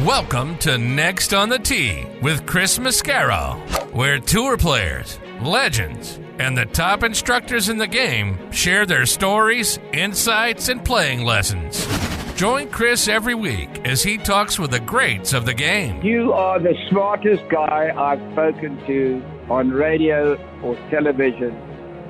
Welcome to Next on the Tee with Chris Mascaro, where tour players, legends, and the top instructors in the game share their stories, insights, and playing lessons. Join Chris every week as he talks with the greats of the game. You are the smartest guy I've spoken to on radio or television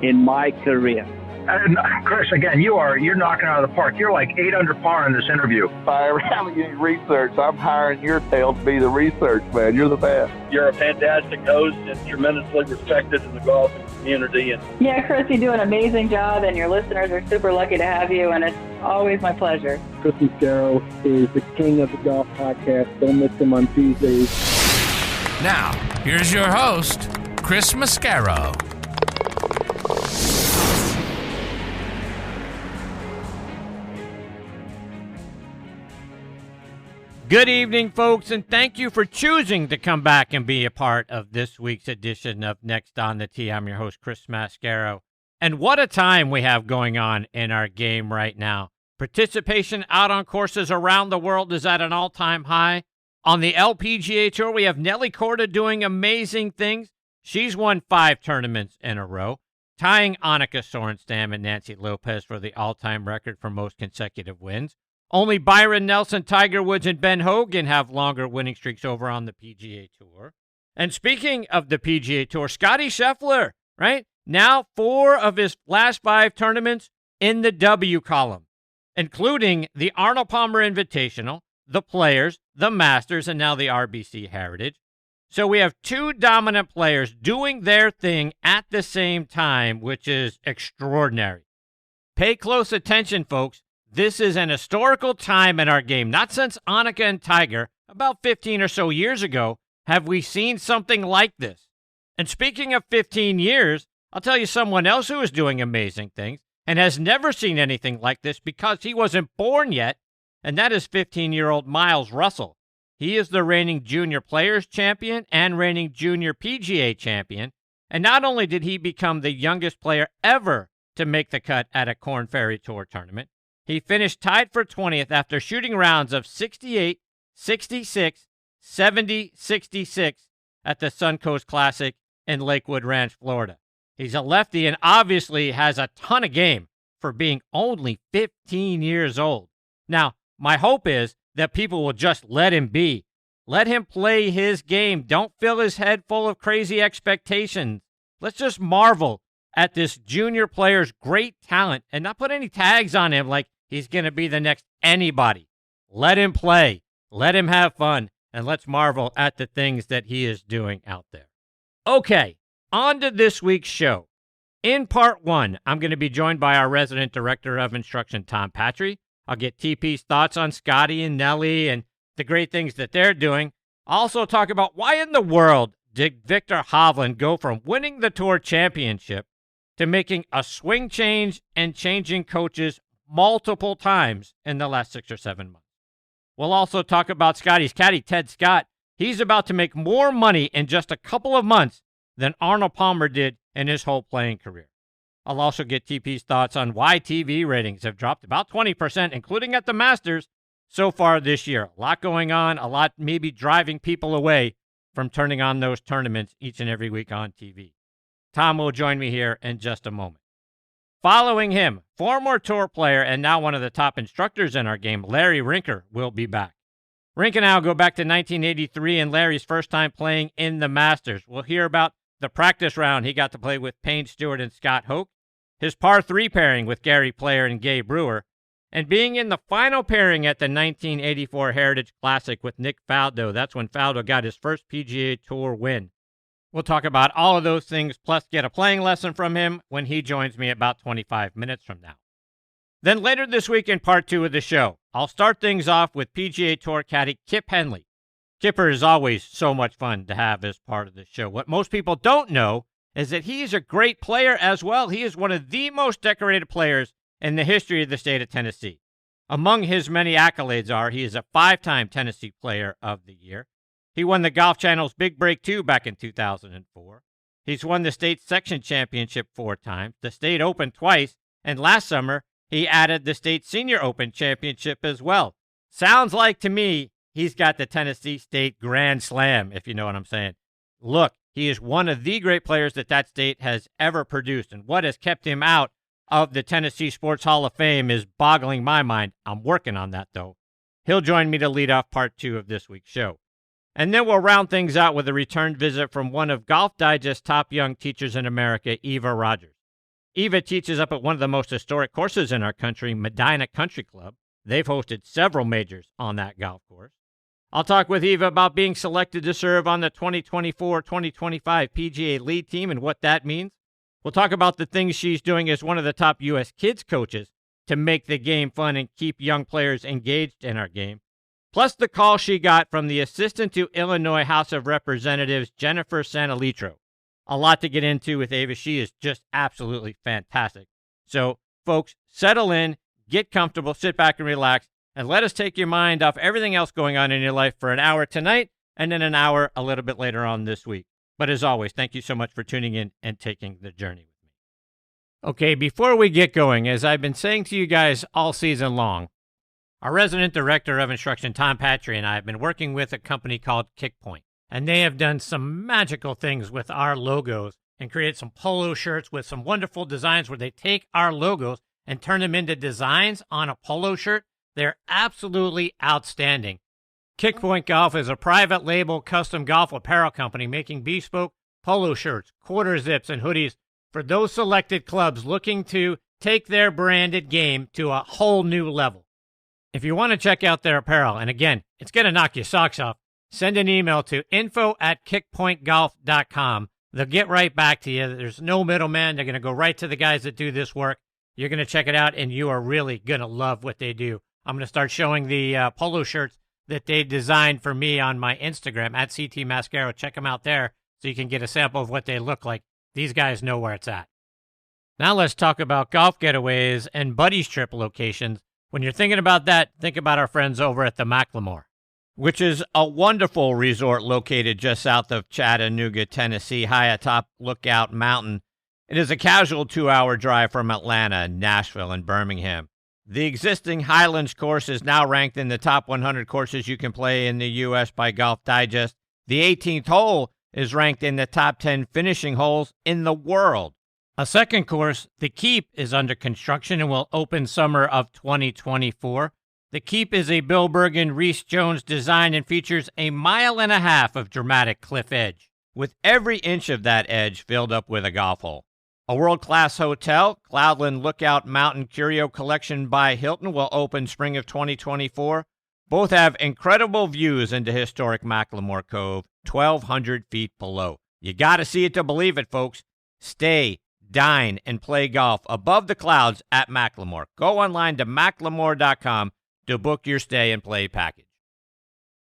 in my career. And Chris, again, you're knocking out of the park. You're like 8 under par in this interview. If I ever have any research, I'm hiring your tail to be the research man. You're the best. You're a fantastic host and tremendously respected in the golfing community. Yeah, Chris, you do an amazing job, and your listeners are super lucky to have you, and it's always my pleasure. Chris Mascaro is the king of the golf podcast. Don't miss him on Tuesdays. Now, here's your host, Chris Mascaro. Good evening, folks, and thank you for choosing to come back and be a part of this week's edition of Next on the Tee. I'm your host, Chris Mascaro, and what a time we have going on in our game right now. Participation out on courses around the world is at an all-time high. On the LPGA Tour, we have Nelly Korda doing amazing things. She's won 5 tournaments in a row, tying Annika Sorenstam and Nancy Lopez for the all-time record for most consecutive wins. Only Byron Nelson, Tiger Woods, and Ben Hogan have longer winning streaks over on the PGA Tour. And speaking of the PGA Tour, Scottie Scheffler, right? Now 4 of his last 5 tournaments in the W column, including the Arnold Palmer Invitational, the Players, the Masters, and now the RBC Heritage. So we have 2 dominant players doing their thing at the same time, which is extraordinary. Pay close attention, folks. This is an historical time in our game. Not since Annika and Tiger, about 15 or so years ago, have we seen something like this. And speaking of 15 years, I'll tell you someone else who is doing amazing things and has never seen anything like this because he wasn't born yet, and that is 15-year-old Miles Russell. He is the reigning Junior Players Champion and reigning Junior PGA Champion, and not only did he become the youngest player ever to make the cut at a Korn Ferry Tour tournament, he finished tied for 20th after shooting rounds of 68, 66, 70, 66 at the Suncoast Classic in Lakewood Ranch, Florida. He's a lefty and obviously has a ton of game for being only 15 years old. Now, my hope is that people will just let him be. Let him play his game. Don't fill his head full of crazy expectations. Let's just marvel at this junior player's great talent and not put any tags on him like he's going to be the next anybody. Let him play. Let him have fun. And let's marvel at the things that he is doing out there. Okay, on to this week's show. In part 1, I'm going to be joined by our resident director of instruction, Tom Patri. I'll get TP's thoughts on Scottie and Nelly and the great things that they're doing. I'll also talk about why in the world did Victor Hovland go from winning the Tour Championship to making a swing change and changing coaches multiple times in the last 6 or 7 months. We'll also talk about Scottie's caddy, Ted Scott. He's about to make more money in just a couple of months than Arnold Palmer did in his whole playing career. I'll also get TP's thoughts on why TV ratings have dropped about 20%, including at the Masters, so far this year. A lot going on, a lot maybe driving people away from turning on those tournaments each and every week on TV. Tom will join me here in just a moment. Following him, former tour player and now one of the top instructors in our game, Larry Rinker, will be back. Rink and I will go back to 1983 and Larry's first time playing in the Masters. We'll hear about the practice round he got to play with Payne Stewart and Scott Hoke, his par 3 pairing with Gary Player and Gabe Brewer, and being in the final pairing at the 1984 Heritage Classic with Nick Faldo. That's when Faldo got his first PGA Tour win. We'll talk about all of those things, plus get a playing lesson from him when he joins me about 25 minutes from now. Then later this week in part 2 of the show, I'll start things off with PGA Tour caddy Kip Henley. Kipper is always so much fun to have as part of the show. What most people don't know is that he is a great player as well. He is one of the most decorated players in the history of the state of Tennessee. Among his many accolades are he is a 5-time Tennessee Player of the Year. He won the Golf Channel's Big Break 2 back in 2004. He's won the state section championship 4 times, the state open twice, and last summer he added the state senior open championship as well. Sounds like to me he's got the Tennessee State Grand Slam, if you know what I'm saying. Look, he is one of the great players that state has ever produced, and what has kept him out of the Tennessee Sports Hall of Fame is boggling my mind. I'm working on that, though. He'll join me to lead off part 2 of this week's show. And then we'll round things out with a return visit from one of Golf Digest's top young teachers in America, Eva Rogers. Eva teaches up at one of the most historic courses in our country, Medina Country Club. They've hosted several majors on that golf course. I'll talk with Eva about being selected to serve on the 2024-2025 PGA lead team and what that means. We'll talk about the things she's doing as one of the top U.S. kids coaches to make the game fun and keep young players engaged in our game. Plus the call she got from the assistant to Illinois House of Representatives, Jennifer Sanalitro. A lot to get into with Ava. She is just absolutely fantastic. So, folks, settle in, get comfortable, sit back and relax, and let us take your mind off everything else going on in your life for an hour tonight and then an hour a little bit later on this week. But as always, thank you so much for tuning in and taking the journey with me. Okay, before we get going, as I've been saying to you guys all season long, our resident director of instruction, Tom Patri, and I have been working with a company called Kickpoint, and they have done some magical things with our logos and created some polo shirts with some wonderful designs where they take our logos and turn them into designs on a polo shirt. They're absolutely outstanding. Kickpoint Golf is a private label custom golf apparel company making bespoke polo shirts, quarter zips, and hoodies for those selected clubs looking to take their branded game to a whole new level. If you want to check out their apparel, and again, it's going to knock your socks off, send an email to info@kickpointgolf.com. They'll get right back to you. There's no middleman. They're going to go right to the guys that do this work. You're going to check it out, and you are really going to love what they do. I'm going to start showing the polo shirts that they designed for me on my Instagram, @CTMascaro. Check them out there so you can get a sample of what they look like. These guys know where it's at. Now let's talk about golf getaways and buddies trip locations. When you're thinking about that, think about our friends over at the Macklemore, which is a wonderful resort located just south of Chattanooga, Tennessee, high atop Lookout Mountain. It is a casual 2-hour drive from Atlanta, Nashville, and Birmingham. The existing Highlands course is now ranked in the top 100 courses you can play in the U.S. by Golf Digest. The 18th hole is ranked in the top 10 finishing holes in the world. A second course, The Keep, is under construction and will open summer of 2024. The Keep is a Bill Bergen, Reese Jones design and features a 1.5 miles of dramatic cliff edge, with every inch of that edge filled up with a golf hole. A world-class hotel, Cloudland Lookout Mountain Curio Collection by Hilton, will open spring of 2024. Both have incredible views into historic Macklemore Cove, 1,200 feet below. You got to see it to believe it, folks. Stay, dine, and play golf above the clouds at Macklemore. Go online to macklemore.com to book your stay and play package.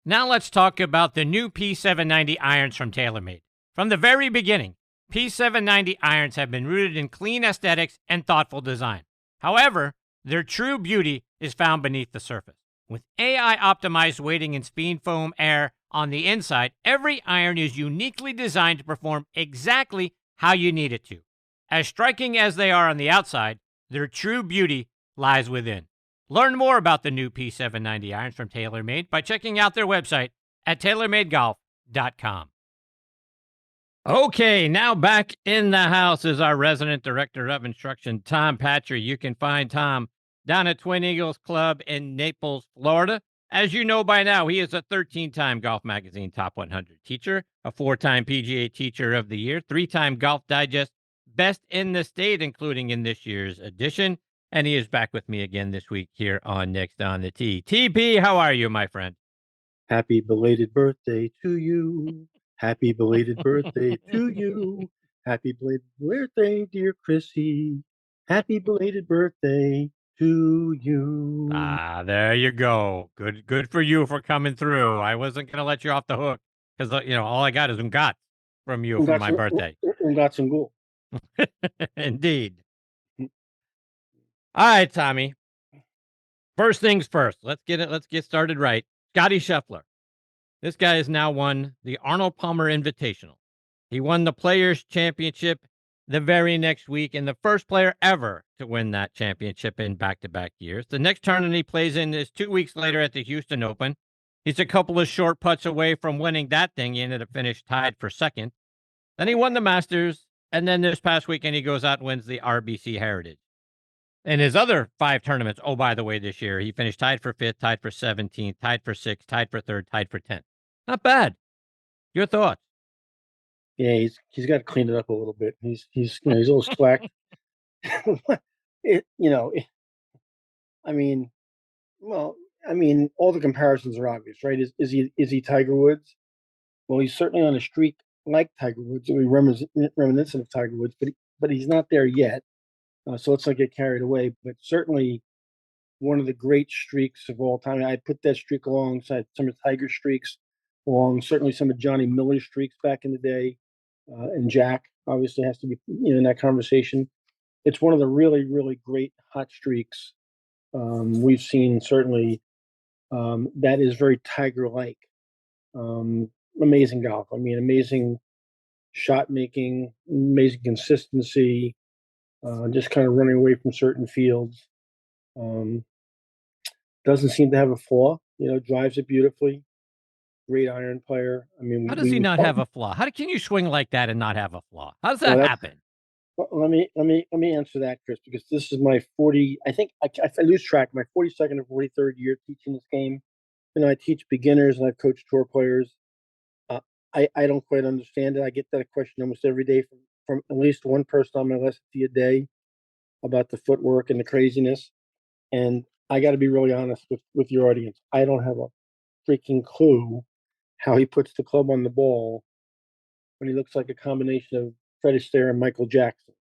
Now let's talk about the new P790 irons from TaylorMade. From the very beginning, P790 irons have been rooted in clean aesthetics and thoughtful design. However, their true beauty is found beneath the surface. With AI-optimized weighting and speed foam air on the inside, every iron is uniquely designed to perform exactly how you need it to. As striking as they are on the outside, their true beauty lies within. Learn more about the new P790 irons from TaylorMade by checking out their website at TaylorMadeGolf.com. Okay, now back in the house is our resident director of instruction, Tom Patri. You can find Tom down at Twin Eagles Club in Naples, Florida. As you know by now, he is a 13-time Golf Magazine Top 100 teacher, a 4-time PGA Teacher of the Year, 3-time Golf Digest Best in the State, including in this year's edition. And he is back with me again this week here on Next on the Tee. TP, how are you, my friend? Happy belated birthday to you. Happy belated birthday to you. Happy belated birthday, dear Chrissy. Happy belated birthday to you. Ah, there you go. Good for you for coming through. I wasn't going to let you off the hook because, all I got is got from you for my birthday. Got some goal. Indeed. All right, Tommy. First things first. Let's get started right. Scottie Scheffler. This guy has now won the Arnold Palmer Invitational. He won the Players' Championship the very next week and the first player ever to win that championship in back-to-back years. The next tournament he plays in is 2 weeks later at the Houston Open. He's a couple of short putts away from winning that thing. He ended up finished tied for second. Then he won the Masters, and then this past weekend he goes out and wins the RBC Heritage. In his other 5 tournaments, oh, by the way, this year, he finished tied for 5th, tied for 17th, tied for 6th, tied for 3rd, tied for 10th. Not bad. Your thoughts? Yeah, he's got to clean it up a little bit. He's he's a little slack. I mean, all the comparisons are obvious, right? Is he Tiger Woods? Well, he's certainly on a streak like Tiger Woods, reminiscent of Tiger Woods, but he's not there yet. So let's not get carried away. But certainly one of the great streaks of all time. I put that streak alongside some of Tiger's streaks, certainly some of Johnny Miller's streaks back in the day, and Jack obviously has to be in that conversation. It's one of the really, really great hot streaks we've seen. Certainly, that is very Tiger-like. Amazing golf. I mean, amazing shot making, amazing consistency. Just kind of running away from certain fields. Doesn't seem to have a flaw. Drives it beautifully. Great iron player. I mean, how does he not have a flaw? How can you swing like that and not have a flaw? How does that happen? Well, let me answer that, Chris, because this is my 40. I think I lose track. My 42nd or 43rd year teaching this game. I teach beginners and I coach tour players. I don't quite understand it. I get that question almost every day from at least one person on my lesson a day about the footwork and the craziness. And I got to be really honest with your audience. I don't have a freaking clue how he puts the club on the ball when he looks like a combination of Fred Astaire and Michael Jackson.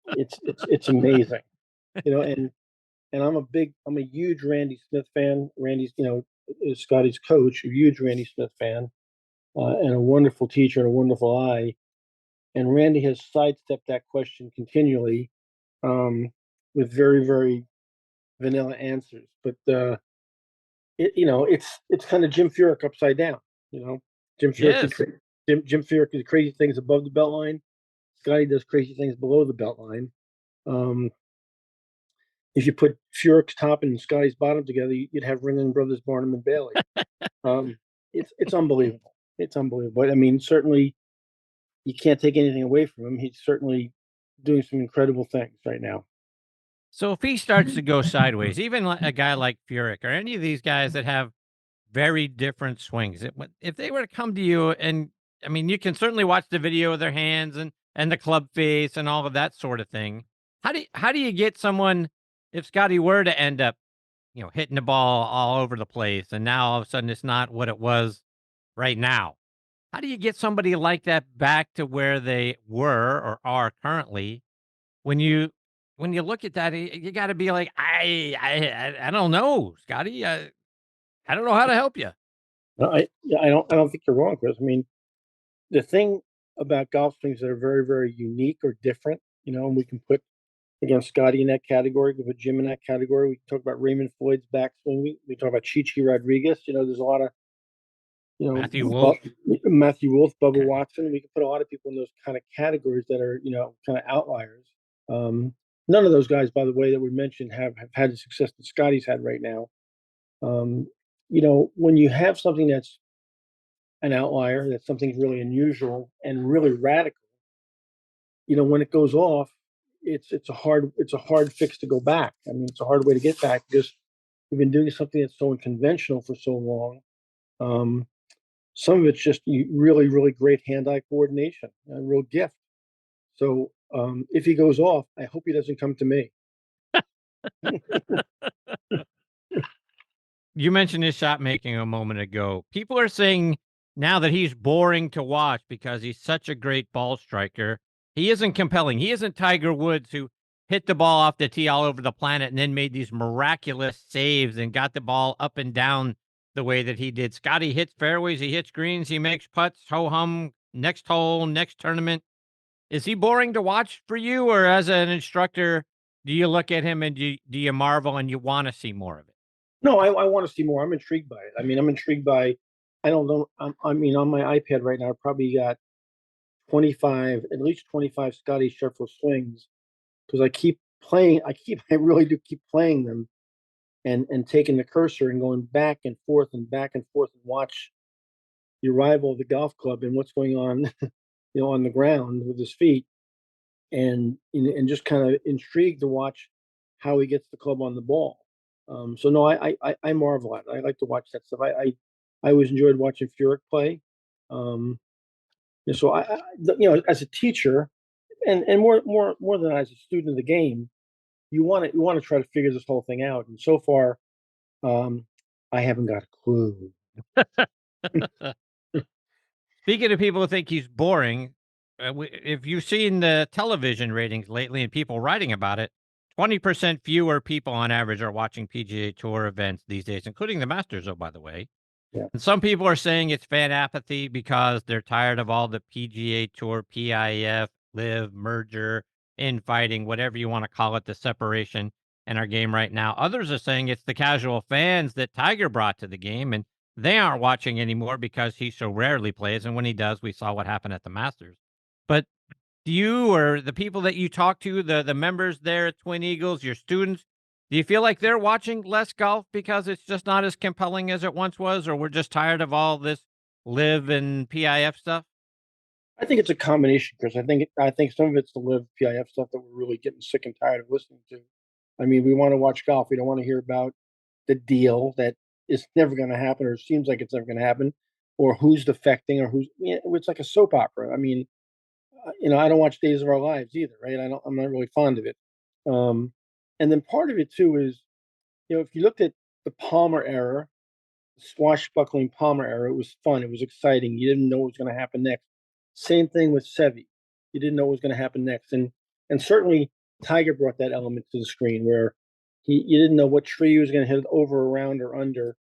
It's amazing, and I'm a huge Randy Smith fan. Randy's, is Scottie's coach, a huge Randy Smith fan, and a wonderful teacher and a wonderful eye. And Randy has sidestepped that question continually with very, very vanilla answers. But it's kind of Jim Furyk upside down. Jim Furyk. Yes. Jim Furyk does crazy things above the belt line. Scottie does crazy things below the belt line. If you put Furyk's top and Scottie's bottom together, you'd have Ringling Brothers, Barnum and Bailey. It's unbelievable. It's unbelievable. I mean, certainly you can't take anything away from him. He's certainly doing some incredible things right now. So if he starts to go sideways, even a guy like Furyk or any of these guys that have very different swings, if they were to come to you, and I mean, you can certainly watch the video of their hands and the club face and all of that sort of thing. How do you get someone, if Scottie were to end up, hitting the ball all over the place, and now all of a sudden it's not what it was right now? How do you get somebody like that back to where they were or are currently? When you look at that, you got to be like, I don't know, Scottie. I don't know how to help you. I don't think you're wrong, Chris. I mean, the thing about golf swings that are very, very unique or different, and we can put against Scottie in that category, we put Jim in that category. We can talk about Raymond Floyd's backswing. We talk about Chi Rodriguez. There's a lot of, Matthew Wolff, Bubba Watson. We can put a lot of people in those kind of categories that are, kind of outliers. None of those guys, by the way, that we mentioned have had the success that Scottie's had right now. When you have something that's an outlier, that's something really unusual and really radical, when it goes off, it's a hard fix to go back. I mean, it's a hard way to get back because we've been doing something that's so unconventional for so long. Some of it's just really, really great hand-eye coordination, a real gift. So if he goes off, I hope he doesn't come to me. You mentioned his shot making a moment ago. People are saying now that he's boring to watch because he's such a great ball striker. He isn't compelling. He isn't Tiger Woods, who hit the ball off the tee all over the planet and then made these miraculous saves and got the ball up and down the way that he did. Scottie hits fairways, he hits greens, he makes putts, ho-hum, next hole, next tournament. Is he boring to watch for you, or as an instructor, do you look at him and do you marvel and you want to see more of it? No, I want to see more. I'm intrigued by it. I mean, I'm intrigued by, I don't know. I mean, on my iPad right now, I probably got at least 25 Scottie Scheffler swings because I keep playing. I really do keep playing them. and taking the cursor and going back and forth and watch the arrival of the golf club and what's going on, on the ground with his feet, and just kind of intrigued to watch how he gets the club on the ball. So no, I marvel at it. I like to watch that stuff. I always enjoyed watching Furyk play. So as a teacher, and more than as a student of the game, you want to try to figure this whole thing out. And so far, I haven't got a clue. Speaking of people who think he's boring, if you've seen the television ratings lately and people writing about it, 20% fewer people on average are watching PGA Tour events these days, including the Masters, by the way. Yeah. And some people are saying it's fan apathy because they're tired of all the PGA Tour, PIF, LIV, merger, infighting, whatever you want to call it, the separation in our game right now. Others are saying it's the casual fans that Tiger brought to the game, and they aren't watching anymore because he so rarely plays. And when he does, we saw what happened at the Masters. But do you or the people that you talk to, the members there at Twin Eagles, your students, do you feel like they're watching less golf because it's just not as compelling as it once was, or we're just tired of all this LIV and PIF stuff? I think it's a combination, Chris. I think some of it's the LIV PIF stuff that we're really getting sick and tired of listening to. I mean, we want to watch golf. We don't want to hear about the deal that is never going to happen, or seems like it's never going to happen, or who's defecting, or who's. It's like a soap opera. I mean, I don't watch Days of Our Lives either, right? I'm not really fond of it. And then part of it too is, if you looked at the Palmer era, the swashbuckling Palmer era, it was fun. It was exciting. You didn't know what was going to happen next. Same thing with Seve. You didn't know what was going to happen next. And certainly Tiger brought that element to the screen where you didn't know what tree he was going to hit over, around, or under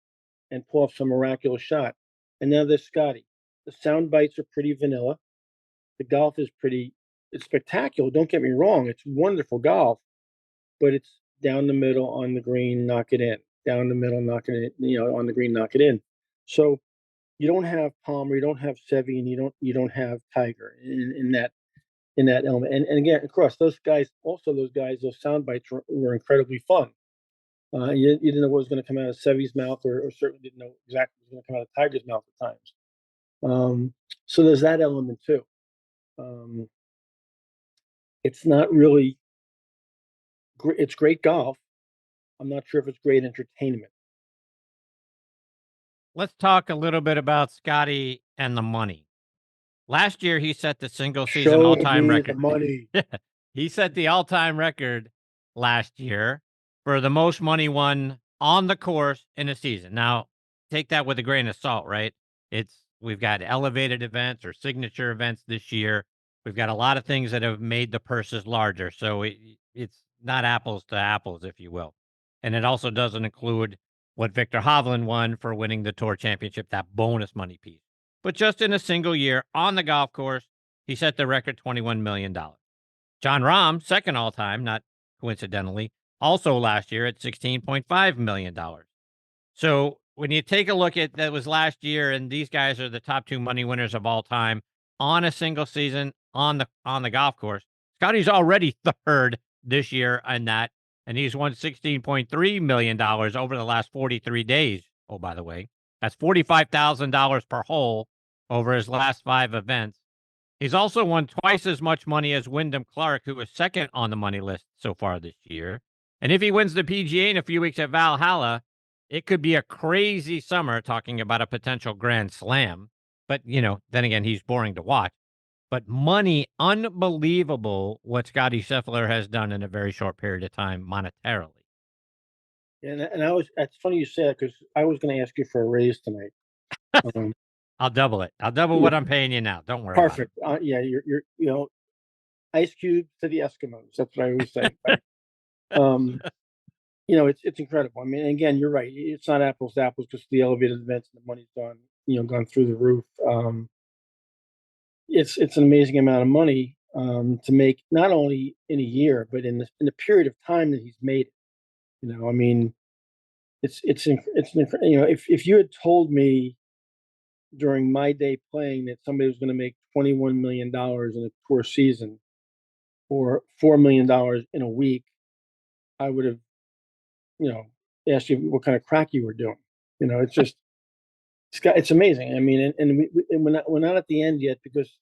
and pull off some miraculous shot. And now there's Scottie. The sound bites are pretty vanilla. The golf is it's spectacular. Don't get me wrong. It's wonderful golf, but it's down the middle on the green, knock it in. Down the middle, knock it in, on the green, knock it in. So you don't have Palmer, you don't have Seve, and you don't have Tiger in that element. And again, of course, those sound bites were incredibly fun. You didn't know what was going to come out of Seve's mouth, or certainly didn't know exactly what was going to come out of Tiger's mouth at times. So there's that element too. It's not really. It's great golf. I'm not sure if it's great entertainment. Let's talk a little bit about Scottie and the money. Last year, he set the single season all-time record. The money. He set the all-time record last year for the most money won on the course in a season. Now, take that with a grain of salt, right? We've got elevated events or signature events this year. We've got a lot of things that have made the purses larger. So it's not apples to apples, if you will. And it also doesn't include what Victor Hovland won for winning the Tour Championship, that bonus money piece. But just in a single year on the golf course, he set the record $21 million. Jon Rahm, second all-time, not coincidentally, also last year at $16.5 million. So when you take a look at that was last year, and these guys are the top two money winners of all time on a single season on the golf course, Scottie's already third this year on that, and he's won $16.3 million over the last 43 days. Oh, by the way, that's $45,000 per hole over his last 5 events. He's also won twice as much money as Wyndham Clark, who was second on the money list so far this year. And if he wins the PGA in a few weeks at Valhalla, it could be a crazy summer, talking about a potential Grand Slam. But, then again, he's boring to watch. But money, unbelievable what Scottie Scheffler has done in a very short period of time monetarily. And it's funny you say that, because I was going to ask you for a raise tonight. I'll double it. I'll double what I'm paying you now. Don't worry. Perfect. Yeah, you're ice cube to the Eskimos. That's what I always say. Right? It's incredible. I mean, again, you're right. It's not apples to apples because the elevated events and the money's gone through the roof. It's an amazing amount of money to make, not only in a year, but in the period of time that he's made it. I mean, if you had told me during my day playing that somebody was going to make $21 million in a tour season or $4 million in a week, I would have, asked you what kind of crack you were doing. It's just it's amazing. I mean, and we're not at the end yet because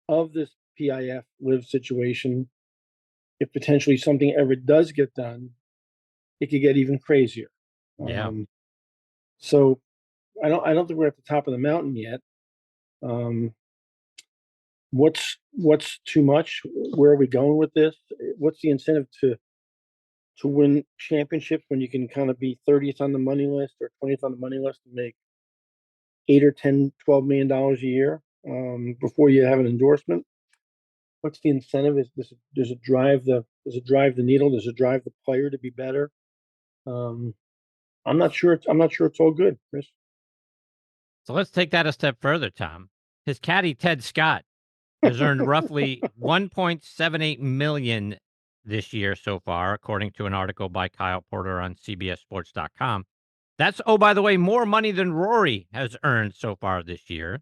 of this PIF live situation. If potentially something ever does get done, it could get even crazier. Yeah. So I don't think we're at the top of the mountain yet. What's too much? Where are we going with this? What's the incentive to win championships when you can kind of be 30th on the money list or 20th on the money list and make $8 or $10, $12 million a year before you have an endorsement? What's the incentive? Does it drive the needle? Does it drive the player to be better? I'm not sure. I'm not sure it's all good, Chris. So let's take that a step further, Tom. His caddy, Ted Scott, has earned roughly $1.78 million this year so far, according to an article by Kyle Porter on CBSSports.com. That's, oh, by the way, more money than Rory has earned so far this year.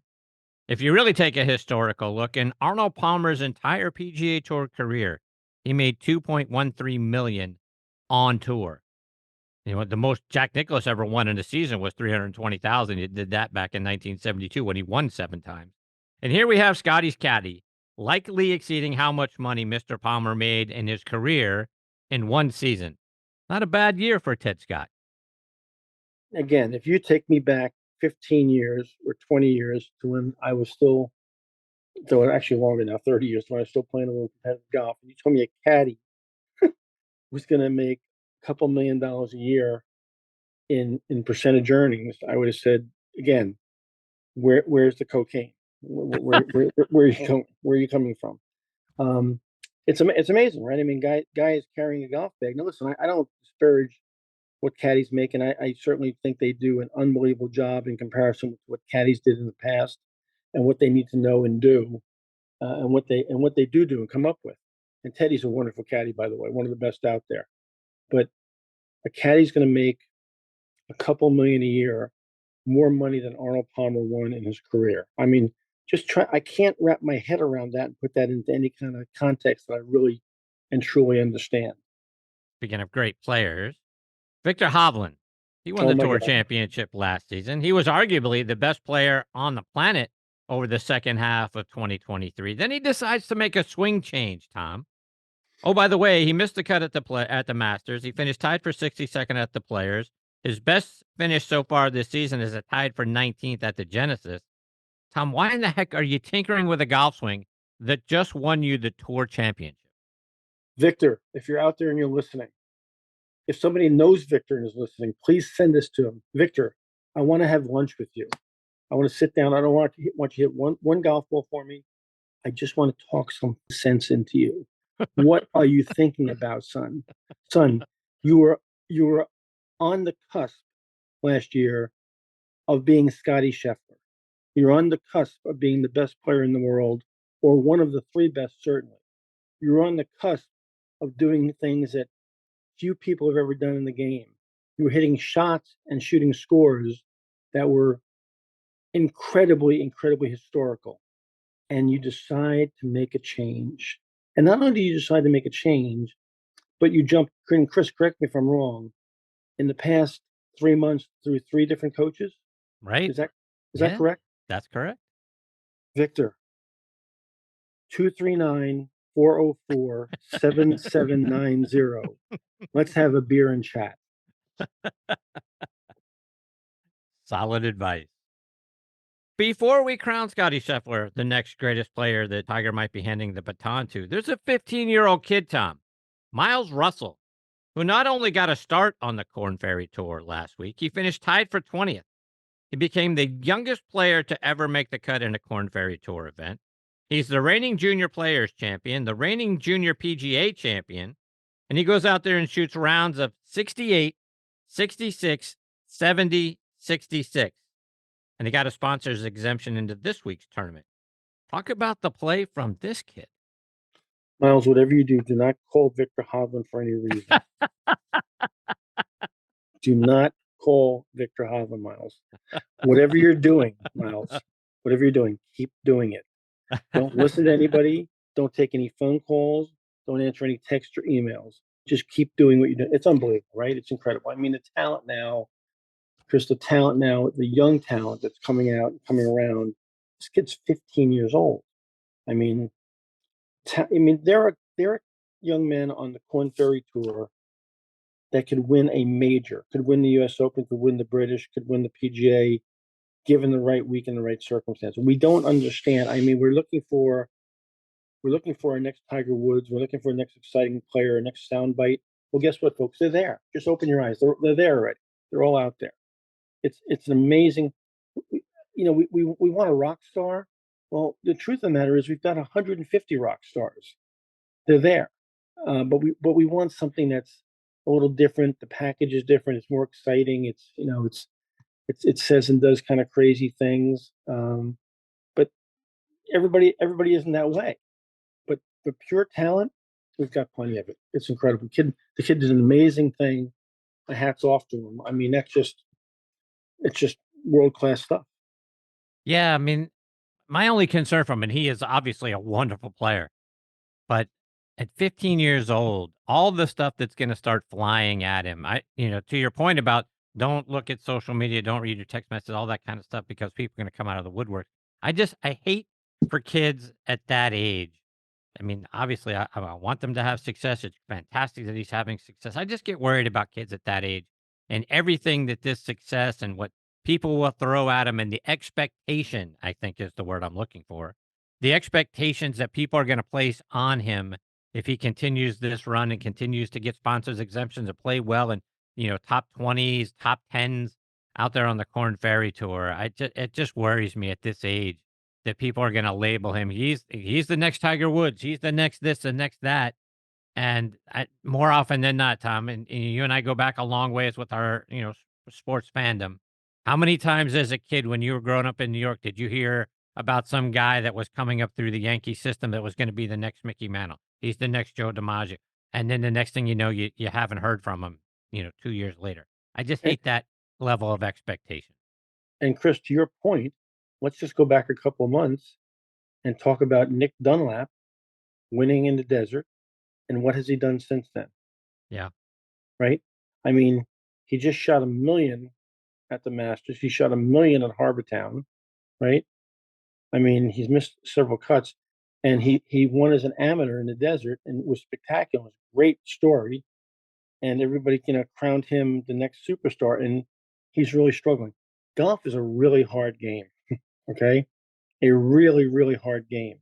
If you really take a historical look, in Arnold Palmer's entire PGA Tour career, he made $2.13 million on tour. The most Jack Nicklaus ever won in a season was $320,000. He did that back in 1972 when he won 7 times. And here we have Scottie's caddy, likely exceeding how much money Mr. Palmer made in his career in one season. Not a bad year for Ted Scott. Again, if you take me back 15 years or 20 years to when I was still, though actually longer now, 30 years, when I was still playing a little competitive golf, and you told me a caddy was going to make a couple $1 million a year in percentage earnings, I would have said, again, where's the cocaine? Where are you going? Where are you coming from? It's amazing, right? I mean, guy is carrying a golf bag. Now, listen, I don't disparage what caddies make, and I certainly think they do an unbelievable job in comparison with what caddies did in the past, and what they need to know and do, and what they do and come up with. And Teddy's a wonderful caddy, by the way, one of the best out there. But a caddy's going to make a couple million a year, more money than Arnold Palmer won in his career. I mean, I can't wrap my head around that and put that into any kind of context that I really and truly understand. Speaking of great players, Victor Hovland, he won the Tour Championship last season. He was arguably the best player on the planet over the second half of 2023. Then he decides to make a swing change, Tom. Oh, by the way, he missed the cut at the Masters. He finished tied for 62nd at the Players. His best finish so far this season is tied for 19th at the Genesis. Tom, why in the heck are you tinkering with a golf swing that just won you the Tour Championship? Victor, if you're out there and you're listening, if somebody knows Victor and is listening, please send this to him. Victor, I want to have lunch with you. I want to sit down. I don't want you to hit one golf ball for me. I just want to talk some sense into you. What are you thinking about, son? Son, you were on the cusp last year of being Scottie Scheffler. You're on the cusp of being the best player in the world, or one of the 3 best, certainly. You're on the cusp of doing things that few people have ever done in the game. You were hitting shots and shooting scores that were incredibly, incredibly historical. And you decide to make a change. And not only do you decide to make a change, but you jump, and Chris, correct me if I'm wrong, in the past 3 months through 3 different coaches? Right. Is that correct? That's correct. Victor, 239-404-7790. Let's have a beer and chat. Solid advice. Before we crown Scottie Scheffler the next greatest player that Tiger might be handing the baton to, there's a 15-year-old kid, Tom, Miles Russell, who not only got a start on the Korn Ferry Tour last week, he finished tied for 20th. He became the youngest player to ever make the cut in a Korn Ferry Tour event. He's the reigning junior players champion, the reigning junior PGA champion, and he goes out there and shoots rounds of 68, 66, 70, 66. And he got a sponsor's exemption into this week's tournament. Talk about the play from this kid. Miles, whatever you do not call Victor Hovland for any reason. Do not call Victor Hovland, Miles. Whatever you're doing, Miles, whatever you're doing, keep doing it. Don't listen to anybody. Don't take any phone calls. Don't answer any text or emails. just keep doing what you do. It's unbelievable, right? It's incredible. I mean, the talent now, Chris, the young talent that's coming out, coming around. This kid's 15 years old. I mean, there are young men on the Korn Ferry Tour that could win a major, could win the U.S. Open, could win the British, could win the PGA, given the right week and the right circumstance. We don't understand. I mean, we're looking for our next Tiger Woods. We're looking for our next exciting player, our next soundbite. Well, guess what, folks? They're there. Just open your eyes. They're there already. They're all out there. It's an amazing. We want a rock star. Well, the truth of the matter is we've got 150 rock stars. They're there, but we want something that's a little different. The package is different. It's more exciting. It says and does kind of crazy things. But everybody isn't that way. But the pure talent, we've got plenty of it. It's incredible. The kid did an amazing thing. My hat's off to him. I mean, it's just world-class stuff. Yeah, I mean, my only concern from him, and he is obviously a wonderful player, but at 15 years old, all the stuff that's going to start flying at him, to your point about don't look at social media, don't read your text messages, all that kind of stuff, because people are going to come out of the woodwork. I hate for kids at that age. I mean, obviously, I want them to have success. It's fantastic that he's having success. I just get worried about kids at that age and everything that this success and what people will throw at him, and the expectation, I think, is the word I'm looking for. The expectations that people are going to place on him if he continues this run and continues to get sponsors exemptions and play well and, top 20s, top 10s out there on the Korn Ferry Tour. It just worries me at this age that people are going to label him. He's the next Tiger Woods. He's the next this, the next that. And more often than not, Tom, and you and I go back a long ways with our, sports fandom. How many times as a kid when you were growing up in New York did you hear about some guy that was coming up through the Yankee system that was going to be the next Mickey Mantle? He's the next Joe DiMaggio. And then the next thing you know, you haven't heard from him, 2 years later. I just hate that level of expectation. And Chris, to your point, let's just go back a couple of months and talk about Nick Dunlap winning in the desert. And what has he done since then? Yeah. Right? I mean, he just shot $1 million at the Masters. He shot $1 million at Harbortown, right? I mean, he's missed several cuts. And he won as an amateur in the desert, and it was spectacular. It was a great story. And everybody, crowned him the next superstar. And he's really struggling. Golf is a really hard game, okay? A really, really hard game.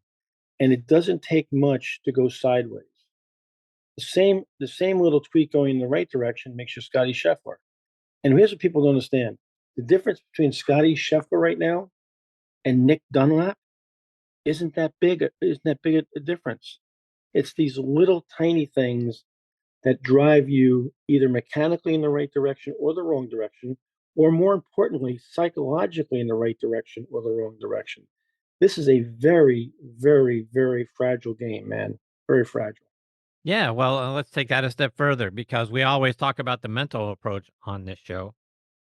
And it doesn't take much to go sideways. The same little tweak going in the right direction makes you Scottie Scheffler. And here's what people don't understand. The difference between Scottie Scheffler right now and Nick Dunlap isn't that big a difference. It's these little tiny things that drive you either mechanically in the right direction or the wrong direction, or more importantly, psychologically in the right direction or the wrong direction. This is a very, very, very fragile game, man. Very fragile. Yeah, well, let's take that a step further, because we always talk about the mental approach on this show.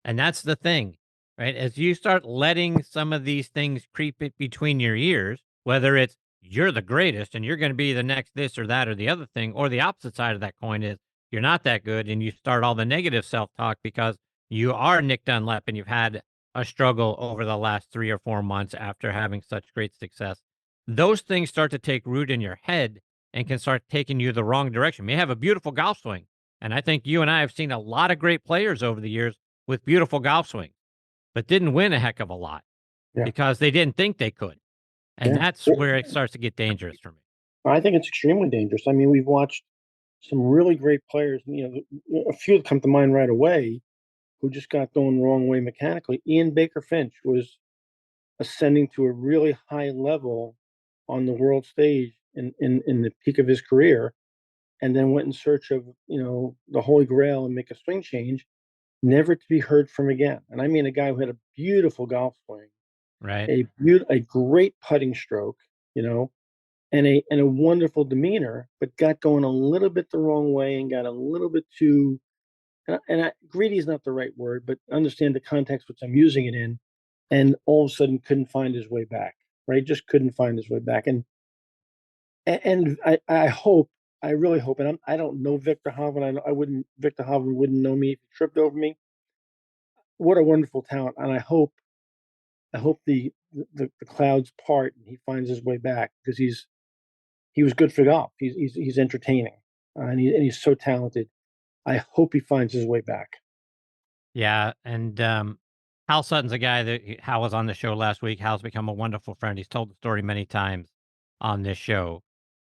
And that's the thing, right? As you start letting some of these things creep it between your ears, whether it's you're the greatest and you're going to be the next this or that or the other thing, or the opposite side of that coin is you're not that good, and you start all the negative self-talk because you are Nick Dunlap and you've had a struggle over the last 3 or 4 months after having such great success. Those things start to take root in your head and can start taking you the wrong direction. You may have a beautiful golf swing, and I think you and I have seen a lot of great players over the years with beautiful golf swings, but didn't win a heck of a lot because they didn't think they could. And that's where it starts to get dangerous for me. I think it's extremely dangerous. I mean, we've watched some really great players, a few that come to mind right away who just got going the wrong way mechanically. Ian Baker Finch was ascending to a really high level on the world stage in the peak of his career, and then went in search of, the Holy Grail and make a swing change, never to be heard from again. And I mean a guy who had a beautiful golf swing, right? A great putting stroke, and a wonderful demeanor, but got going a little bit the wrong way and got a little bit too, greedy is not the right word, but understand the context which I'm using it in, and all of a sudden couldn't find his way back, right? Just couldn't find his way back. And I hope I really hope, and I don't know Victor Hovland. Victor Hovland wouldn't know me if he tripped over me. What a wonderful talent, and I hope the clouds part and he finds his way back because he was good for golf. He's entertaining, and he's so talented. I hope he finds his way back. Yeah, and Hal Sutton's a guy that Hal was on the show last week. Hal's become a wonderful friend. He's told the story many times on this show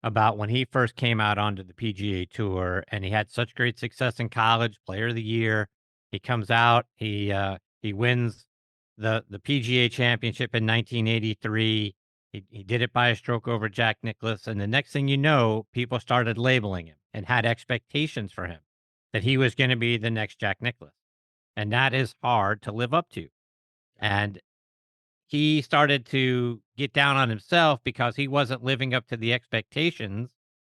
about when he first came out onto the PGA Tour, and he had such great success in college, Player of the Year. He comes out, he wins the PGA Championship in 1983. He did it by a stroke over Jack Nicklaus, and the next thing you know, people started labeling him and had expectations for him that he was going to be the next Jack Nicklaus. And that is hard to live up to. And he started to get down on himself because he wasn't living up to the expectations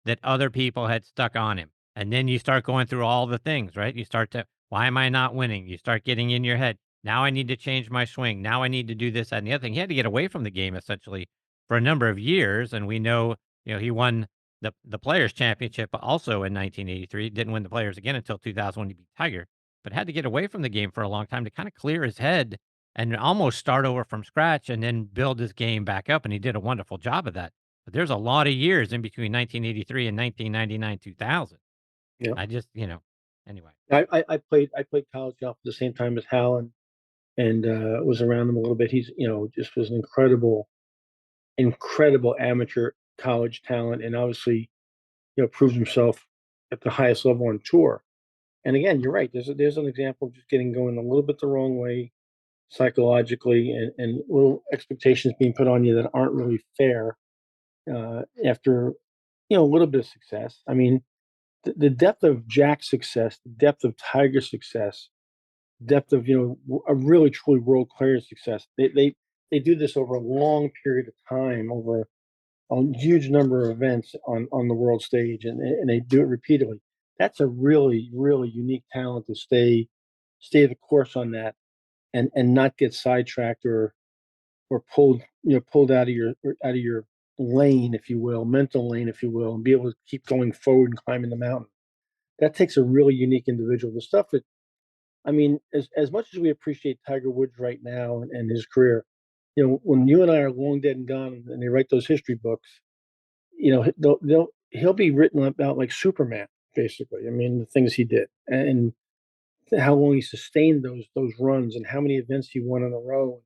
that other people had stuck on him. And then you start going through all the things, right? You start to, why am I not winning? You start getting in your head. Now I need to change my swing. Now I need to do this, that, and the other thing. He had to get away from the game essentially for a number of years. And we know, he won the Players Championship also in 1983. Didn't win the Players again until 2000 when he beat Tiger, but had to get away from the game for a long time to kind of clear his head and almost start over from scratch and then build his game back up. And he did a wonderful job of that. But there's a lot of years in between 1983 and 1999, 2000. Yeah. I just, anyway. I played college golf at the same time as Hal and was around him a little bit. He's, just was an incredible amateur college talent, and obviously, proved himself at the highest level on tour. And again, you're right. There's an example of just getting going a little bit the wrong way psychologically, and little expectations being put on you that aren't really fair. After a little bit of success, I mean, the depth of Jack's success, the depth of Tiger's success, depth of a really truly world class success. They do this over a long period of time, over a huge number of events on the world stage, and they do it repeatedly. That's a really really unique talent to stay the course on that, and not get sidetracked or pulled out of your lane, if you will, mental lane, if you will, and be able to keep going forward and climbing the mountain. That takes a really unique individual. The stuff that, I mean, as much as we appreciate Tiger Woods right now and his career, when you and I are long dead and gone, and they write those history books, he'll be written about like Superman, basically. I mean, the things he did and how long he sustained those runs, and how many events he won in a row,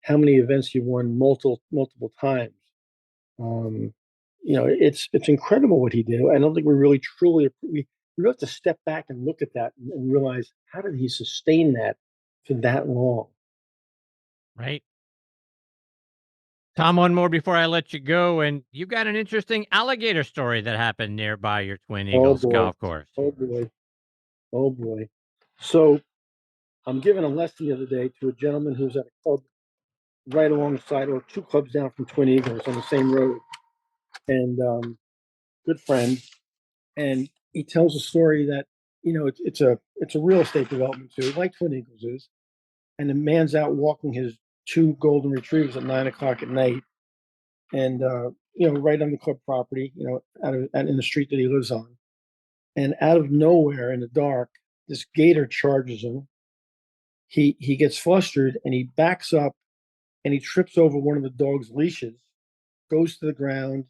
how many events he won multiple times. It's incredible what he did. I don't think we really truly we have to step back and look at that and realize, how did he sustain that for that long? Right. Tom, one more before I let you go. And you got an interesting alligator story that happened nearby your Twin Eagles golf course. Oh boy. Oh boy. So I'm giving a lesson the other day to a gentleman who's at a club right alongside, or two clubs down from Twin Eagles on the same road. And good friend. And he tells a story that, it's a real estate development too, like Twin Eagles is. And the man's out walking his two golden retrievers at 9:00 at night, and right on the club property, out in the street that he lives on. And out of nowhere in the dark, this gator charges him. He gets flustered and he backs up and he trips over one of the dog's leashes, goes to the ground,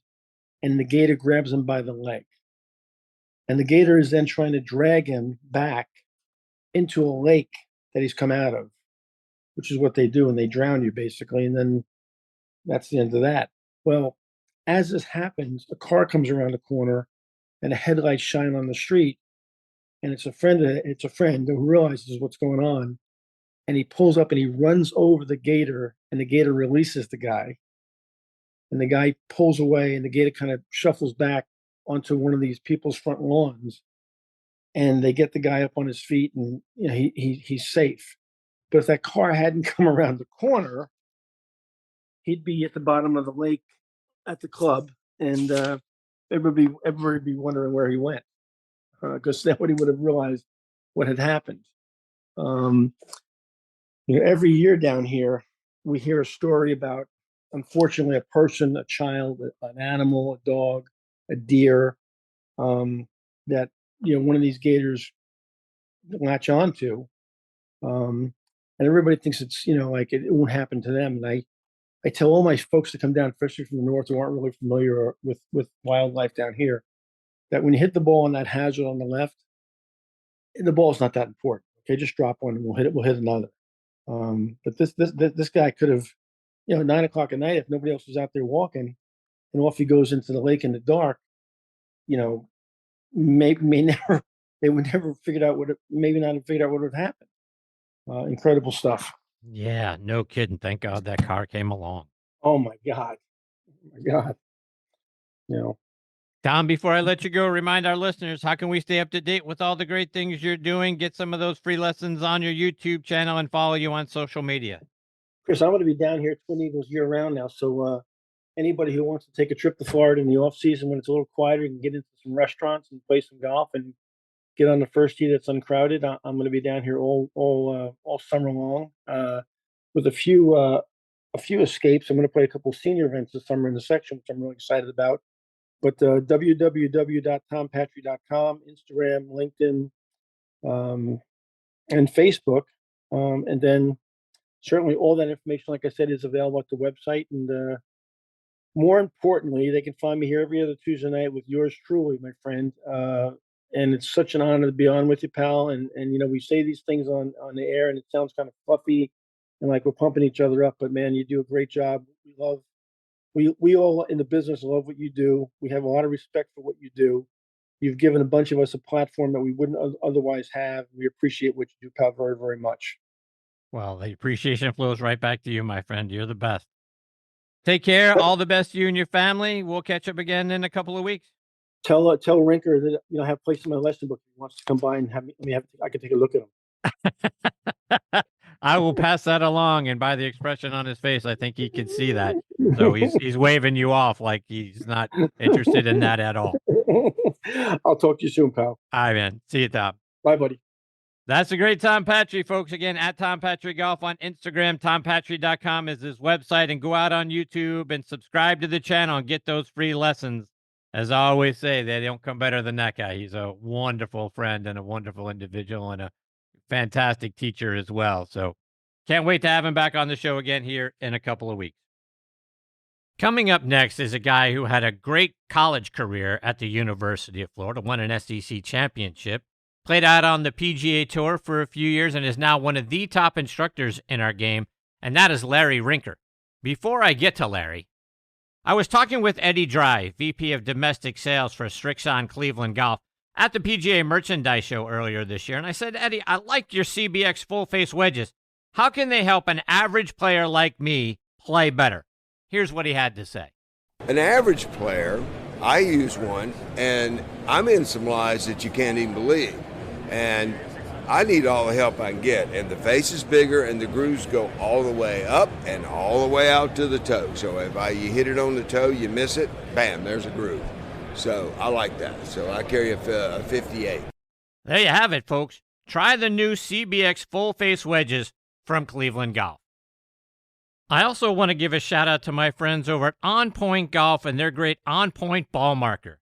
and the gator grabs him by the leg. And the gator is then trying to drag him back into a lake that he's come out of, which is what they do, and they drown you basically. And then that's the end of that. Well, as this happens, a car comes around the corner and the headlights shine on the street. And it's a friend who realizes what's going on. And he pulls up and he runs over the gator, and the gator releases the guy. And the guy pulls away, and the gator kind of shuffles back onto one of these people's front lawns. And they get the guy up on his feet, and he's safe. But if that car hadn't come around the corner, he'd be at the bottom of the lake at the club, and everybody would be wondering where he went, because nobody would have realized what had happened. Every year down here, we hear a story about, unfortunately, a person, a child, an animal, a dog, a deer, that one of these gators latch onto, and everybody thinks it's like it won't happen to them. And I tell all my folks to come down, especially from the north, who aren't really familiar with wildlife down here, that when you hit the ball on that hazard on the left, the ball's not that important. Okay, just drop one and we'll hit it. We'll hit another. But this guy could have, 9 o'clock at night, if nobody else was out there walking, and off he goes into the lake in the dark. May never, they would never figured out maybe not have figured out what would have happened. Incredible stuff. Yeah, no kidding. Thank God that car came along. Oh my God. Tom, before I let you go, remind our listeners, how can we stay up to date with all the great things you're doing? Get some of those free lessons on your YouTube channel and follow you on social media. Chris, I'm going to be down here at Twin Eagles year round now. So anybody who wants to take a trip to Florida in the off season when it's a little quieter and get into some restaurants and play some golf and get on the first tee that's uncrowded, I'm going to be down here all summer long with a few escapes. I'm going to play a couple of senior events this summer in the section, which I'm really excited about. But www.tompatri.com, Instagram, LinkedIn, and Facebook. And then certainly all that information, like I said, is available at the website. And more importantly, they can find me here every other Tuesday night with yours truly, my friend. And it's such an honor to be on with you, pal. And we say these things on the air and it sounds kind of fluffy and like we're pumping each other up. But, man, you do a great job. We all in the business love what you do. We have a lot of respect for what you do. You've given a bunch of us a platform that we wouldn't otherwise have. We appreciate what you do, pal, very, very much. Well, the appreciation flows right back to you, my friend. You're the best. Take care. All the best to you and your family. We'll catch up again in a couple of weeks. Tell Rinker that I have placed in my lesson book. If he wants to come by and I can take a look at him. I will pass that along, and by the expression on his face, I think he can see that. So he's waving you off like he's not interested in that at all. I'll talk to you soon, pal. All right, man. See you, Tom. Bye, buddy. That's a great Tom Patri, folks. Again, at Tom Patri Golf on Instagram. TomPatri.com is his website. And go out on YouTube and subscribe to the channel and get those free lessons. As I always say, they don't come better than that guy. He's a wonderful friend and a wonderful individual and a fantastic teacher as well. So can't wait to have him back on the show again here in a couple of weeks. Coming up next is a guy who had a great college career at the University of Florida, won an SEC championship, played out on the PGA Tour for a few years, and is now one of the top instructors in our game, and that is Larry Rinker. Before I get to Larry, I was talking with Eddie Dry, VP of Domestic Sales for Strixon Cleveland Golf, at the PGA Merchandise Show earlier this year, and I said, Eddie, I like your CBX full-face wedges. How can they help an average player like me play better? Here's what he had to say. An average player, I use one, and I'm in some lies that you can't even believe. And I need all the help I can get. And the face is bigger, and the grooves go all the way up and all the way out to the toe. So if you hit it on the toe, you miss it, bam, there's a groove. So I like that. So I carry a 58. There you have it, folks. Try the new CBX full-face wedges from Cleveland Golf. I also want to give a shout-out to my friends over at On Point Golf and their great On Point ball marker.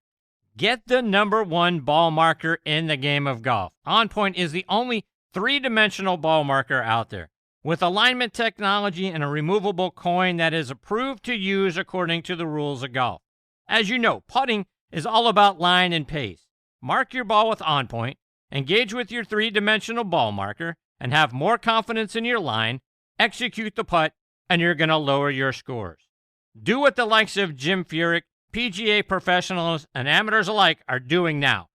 Get the #1 ball marker in the game of golf. On Point is the only three-dimensional ball marker out there, with alignment technology and a removable coin that is approved to use according to the rules of golf. As you know, putting is all about line and pace. Mark your ball with On Point, engage with your three-dimensional ball marker, and have more confidence in your line, execute the putt, and you're going to lower your scores. Do what the likes of Jim Furyk, PGA professionals, and amateurs alike are doing now.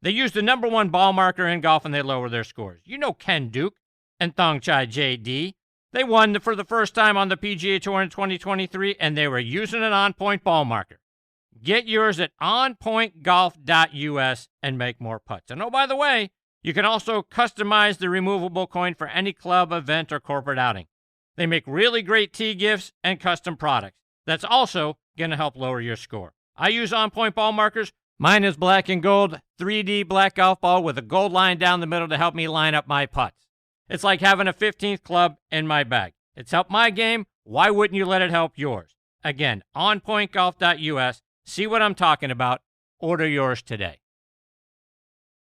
They use the #1 ball marker in golf and they lower their scores. You know Ken Duke and Thongchai JD. They won for the first time on the PGA Tour in 2023, and they were using an On Point ball marker. Get yours at onpointgolf.us and make more putts. And oh, by the way, you can also customize the removable coin for any club, event, or corporate outing. They make really great tee gifts and custom products. That's also going to help lower your score. I use On Point ball markers. Mine is black and gold, 3D black golf ball with a gold line down the middle to help me line up my putts. It's like having a 15th club in my bag. It's helped my game. Why wouldn't you let it help yours? Again, onpointgolf.us. See what I'm talking about. Order yours today.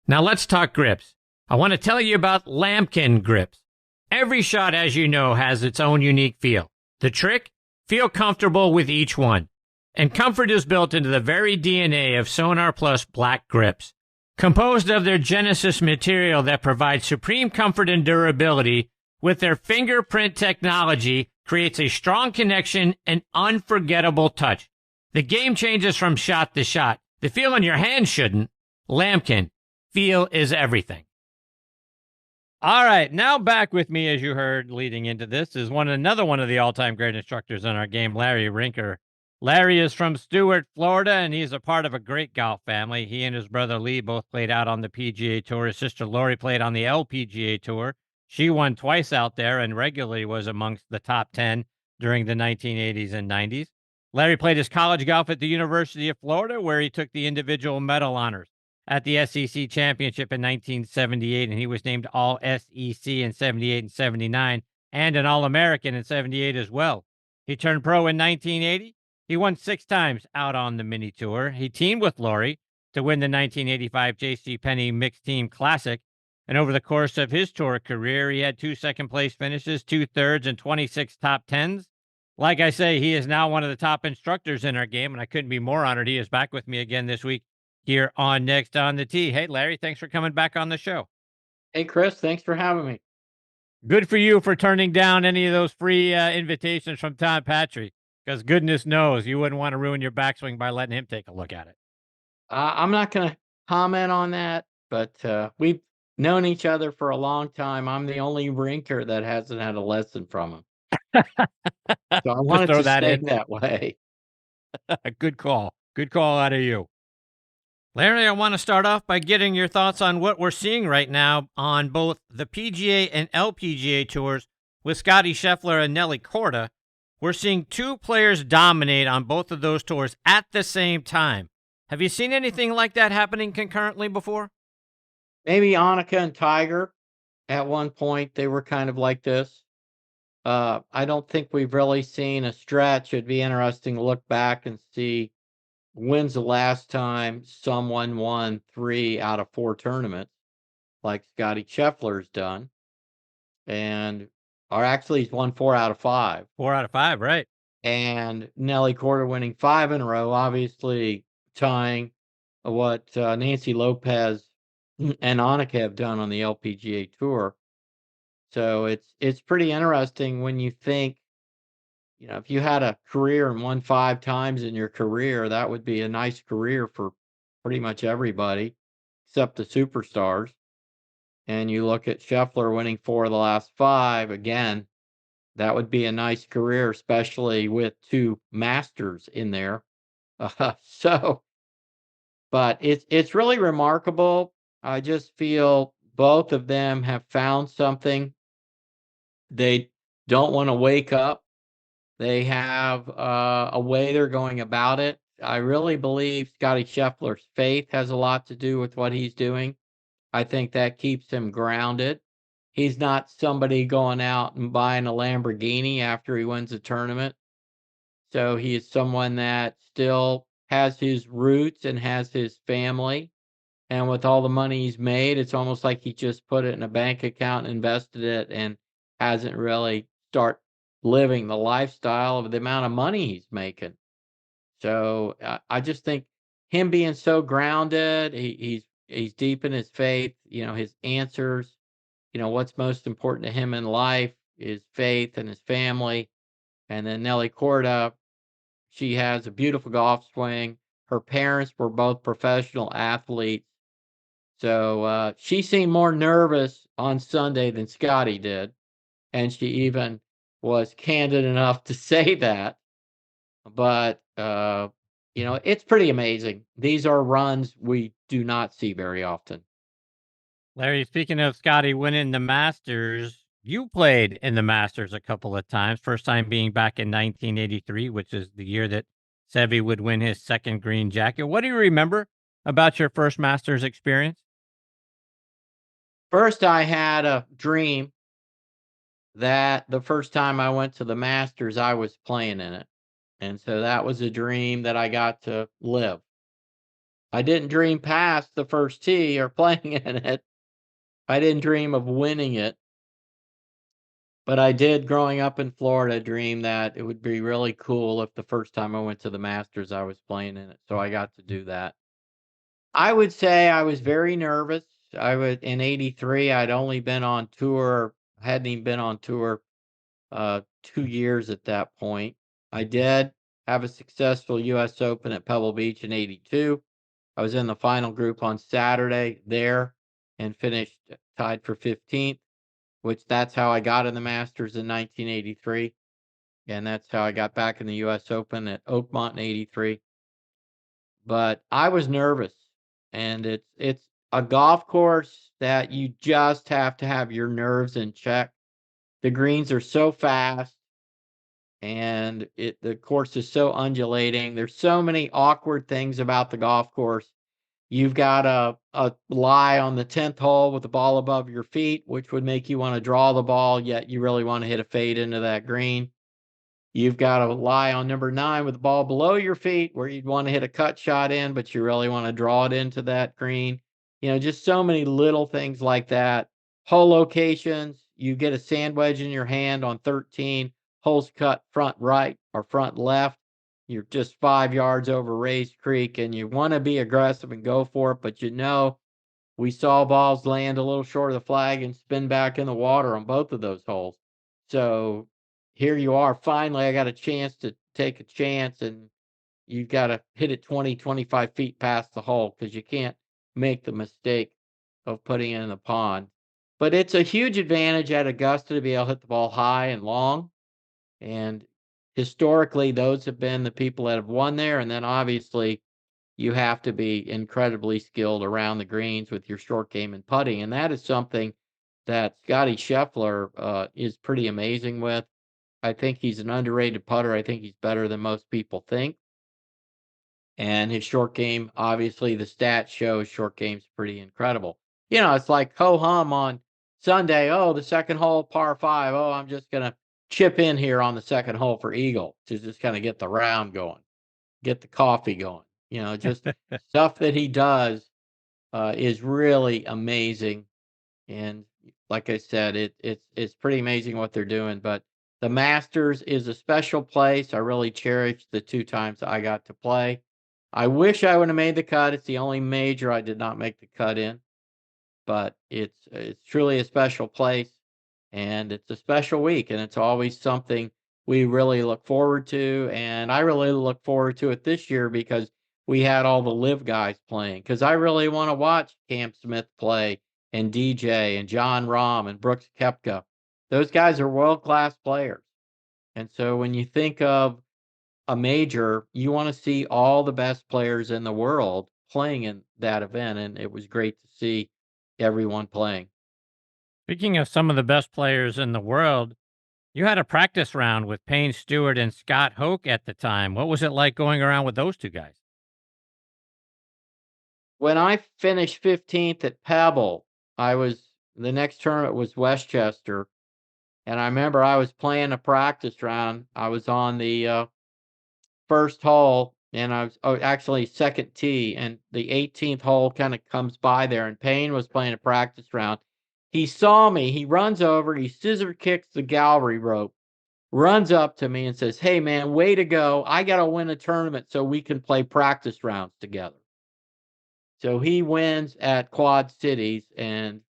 Now let's talk grips. I want to tell you about Lambkin grips. Every shot, as you know, has its own unique feel. The trick? Feel comfortable with each one. And comfort is built into the very DNA of Sonar Plus Black grips. Composed of their Genesis material that provides supreme comfort and durability, with their fingerprint technology, creates a strong connection and unforgettable touch. The game changes from shot to shot. The feel in your hand shouldn't. Lambkin, feel is everything. All right, now back with me, as you heard leading into this, is another one of the all-time great instructors in our game, Larry Rinker. Larry is from Stuart, Florida, and he's a part of a great golf family. He and his brother Lee both played out on the PGA Tour. His sister Lori played on the LPGA Tour. She won twice out there and regularly was amongst the top 10 during the 1980s and 90s. Larry played his college golf at the University of Florida, where he took the individual medal honors at the SEC Championship in 1978, and he was named All-SEC in 78 and 79, and an All-American in 78 as well. He turned pro in 1980. He won 6 times out on the mini tour. He teamed with Lori to win the 1985 J.C. Penney Mixed Team Classic, and over the course of his tour career, he had 2 second-place finishes, 2 thirds, and 26 top 10s. Like I say, he is now one of the top instructors in our game, and I couldn't be more honored. He is back with me again this week here on Next on the Tee. Hey, Larry, thanks for coming back on the show. Hey, Chris, thanks for having me. Good for you for turning down any of those free invitations from Tom Patri, because goodness knows you wouldn't want to ruin your backswing by letting him take a look at it. I'm not going to comment on that, but we've known each other for a long time. I'm the only rinker that hasn't had a lesson from him. So I wanted to stay that way. Good call. Good call out of you. Larry, I want to start off by getting your thoughts on what we're seeing right now on both the PGA and LPGA tours with Scottie Scheffler and Nelly Korda. We're seeing 2 players dominate on both of those tours at the same time. Have you seen anything like that happening concurrently before? Maybe Annika and Tiger. At one point, they were kind of like this. I don't think we've really seen a stretch. It'd be interesting to look back and see when's the last time someone won 3 out of 4 tournaments, like Scottie Scheffler's done. Or actually, he's won 4 out of 5. 4 out of 5, right. And Nelly Korda winning 5 in a row, obviously tying what Nancy Lopez and Annika have done on the LPGA Tour. So it's pretty interesting when you think, if you had a career and won 5 times in your career, that would be a nice career for pretty much everybody except the superstars. And you look at Scheffler winning 4 of the last 5, again, that would be a nice career, especially with 2 Masters in there. But it's really remarkable. I just feel both of them have found something. They don't want to wake up. They have a way they're going about it. I really believe Scottie Scheffler's faith has a lot to do with what he's doing. I think that keeps him grounded. He's not somebody going out and buying a Lamborghini after he wins a tournament. So he is someone that still has his roots and has his family. And with all the money he's made, it's almost like he just put it in a bank account and invested it and hasn't really started living the lifestyle of the amount of money he's making. So I just think him being so grounded, he's deep in his faith, his answers, what's most important to him in life is faith and his family. And then Nelly Korda, she has a beautiful golf swing. Her parents were both professional athletes. So she seemed more nervous on Sunday than Scottie did. And she even was candid enough to say that. But, it's pretty amazing. These are runs we do not see very often. Larry, speaking of Scottie winning the Masters, you played in the Masters a couple of times, first time being back in 1983, which is the year that Seve would win his second green jacket. What do you remember about your first Masters experience? First, I had a dream that the first time I went to the Masters, I was playing in it. And so that was a dream that I got to live. I didn't dream past the first tee or playing in it. I didn't dream of winning it. But I did, growing up in Florida, dream that it would be really cool if the first time I went to the Masters, I was playing in it. So I got to do that. I would say I was very nervous. In '83, I'd only been on tour, hadn't even been on tour 2 years at that point. I did have a successful U.S. Open at Pebble Beach in '82. I was in the final group on Saturday there and finished tied for 15th, which that's how I got in the Masters in 1983. And that's how I got back in the U.S. Open at Oakmont in '83. But I was nervous, and it's a golf course that you just have to have your nerves in check. The greens are so fast, and the course is so undulating. There's so many awkward things about the golf course. You've got a lie on the 10th hole with the ball above your feet, which would make you want to draw the ball, yet you really want to hit a fade into that green. You've got a lie on number 9 with the ball below your feet where you'd want to hit a cut shot in, but you really want to draw it into that green. Just so many little things like that. Hole locations, you get a sand wedge in your hand on 13, holes cut front right or front left. You're just 5 yards over Raised Creek, and you want to be aggressive and go for it, but we saw balls land a little short of the flag and spin back in the water on both of those holes. So here you are. Finally, I got a chance to take a chance, and you've got to hit it 20, 25 feet past the hole because you can't make the mistake of putting it in the pond. But it's a huge advantage at Augusta to be able to hit the ball high and long. And historically, those have been the people that have won there. And then obviously, you have to be incredibly skilled around the greens with your short game and putting. And that is something that Scottie Scheffler is pretty amazing with. I think he's an underrated putter. I think he's better than most people think. And his short game, obviously, the stats show his short game's pretty incredible. It's like ho-hum on Sunday. Oh, the second hole, par 5. Oh, I'm just going to chip in here on the second hole for eagle to just kind of get the round going, get the coffee going. Just stuff that he does is really amazing. And like I said, it's pretty amazing what they're doing. But the Masters is a special place. I really cherish the 2 times I got to play. I wish I would have made the cut. It's the only major I did not make the cut in. But it's truly a special place, and it's a special week, and it's always something we really look forward to. And I really look forward to it this year because we had all the live guys playing, because I really want to watch Cam Smith play and DJ and John Rahm and Brooks Koepka. Those guys are world-class players. And so when you think of a major, you want to see all the best players in the world playing in that event, and it was great to see everyone playing. Speaking of some of the best players in the world, you had a practice round with Payne Stewart and Scott Hoke at the time. What was it like going around with those 2 guys? When I finished 15th at Pebble, the next tournament was Westchester, and I remember I was playing a practice round. I was on the first hole, and I was actually second tee, and the 18th hole kind of comes by there, and Payne was playing a practice round. He saw me. He runs over. He scissor kicks the gallery rope, runs up to me and says, "Hey, man, way to go. I got to win a tournament so we can play practice rounds together." So he wins at Quad Cities, and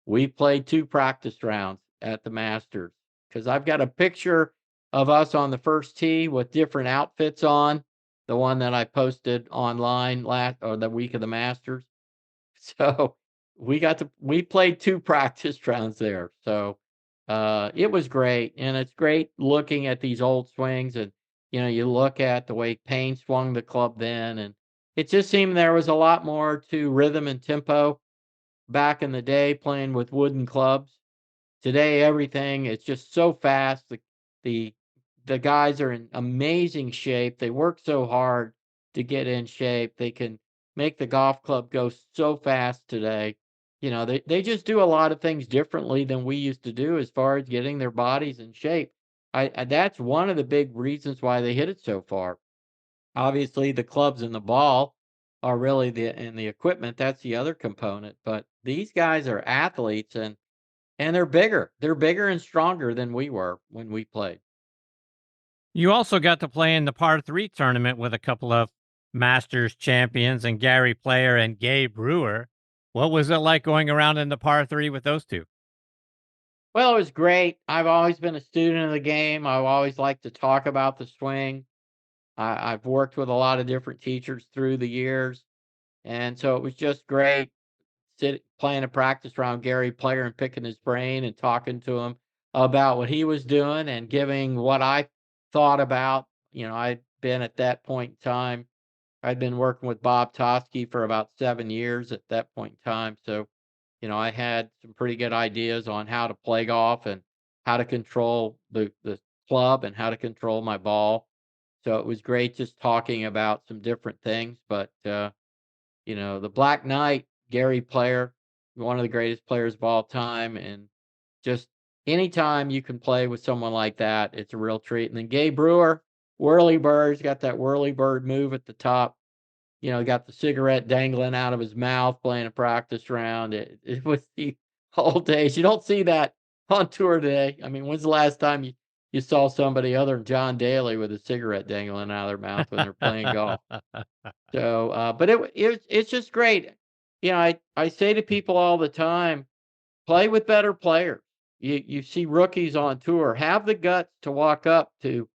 we played 2 practice rounds at the Masters, because I've got a picture of us on the first tee with different outfits on, the one that I posted online the week of the Masters. So we played 2 practice rounds there. So it was great, and it's great looking at these old swings, and you look at the way Payne swung the club then, and it just seemed there was a lot more to rhythm and tempo back in the day playing with wooden clubs. Today, everything is just so fast. The guys are in amazing shape. They work so hard to get in shape. They can make the golf club go so fast today. They just do a lot of things differently than we used to do as far as getting their bodies in shape. That's one of the big reasons why they hit it so far. Obviously, the clubs and the ball are really the equipment. That's the other component. But these guys are athletes, and they're bigger. They're bigger and stronger than we were when we played. You also got to play in the par 3 tournament with a couple of Masters champions and Gary Player and Gabe Brewer. What was it like going around in the par 3 with those two? Well, it was great. I've always been a student of the game. I've always liked to talk about the swing. I've worked with a lot of different teachers through the years, and so it was just great playing a practice round Gary Player and picking his brain and talking to him about what he was doing and giving what I thought about. I'd been at that point in time, I'd been working with Bob Toski for about 7 years at that point in time. So, I had some pretty good ideas on how to play golf and how to control the club and how to control my ball. So it was great just talking about some different things. But, the Black Knight, Gary Player, one of the greatest players of all time. And just anytime you can play with someone like that, it's a real treat. And then Gabe Brewer, whirly bird, he's got that whirly bird move at the top. Got the cigarette dangling out of his mouth playing a practice round. It was the old days. You don't see that on tour today. I mean, when's the last time you saw somebody other than John Daly with a cigarette dangling out of their mouth when they're playing golf? So, but it's just great. I say to people all the time, play with better players. You see rookies on tour, have the guts to walk up to,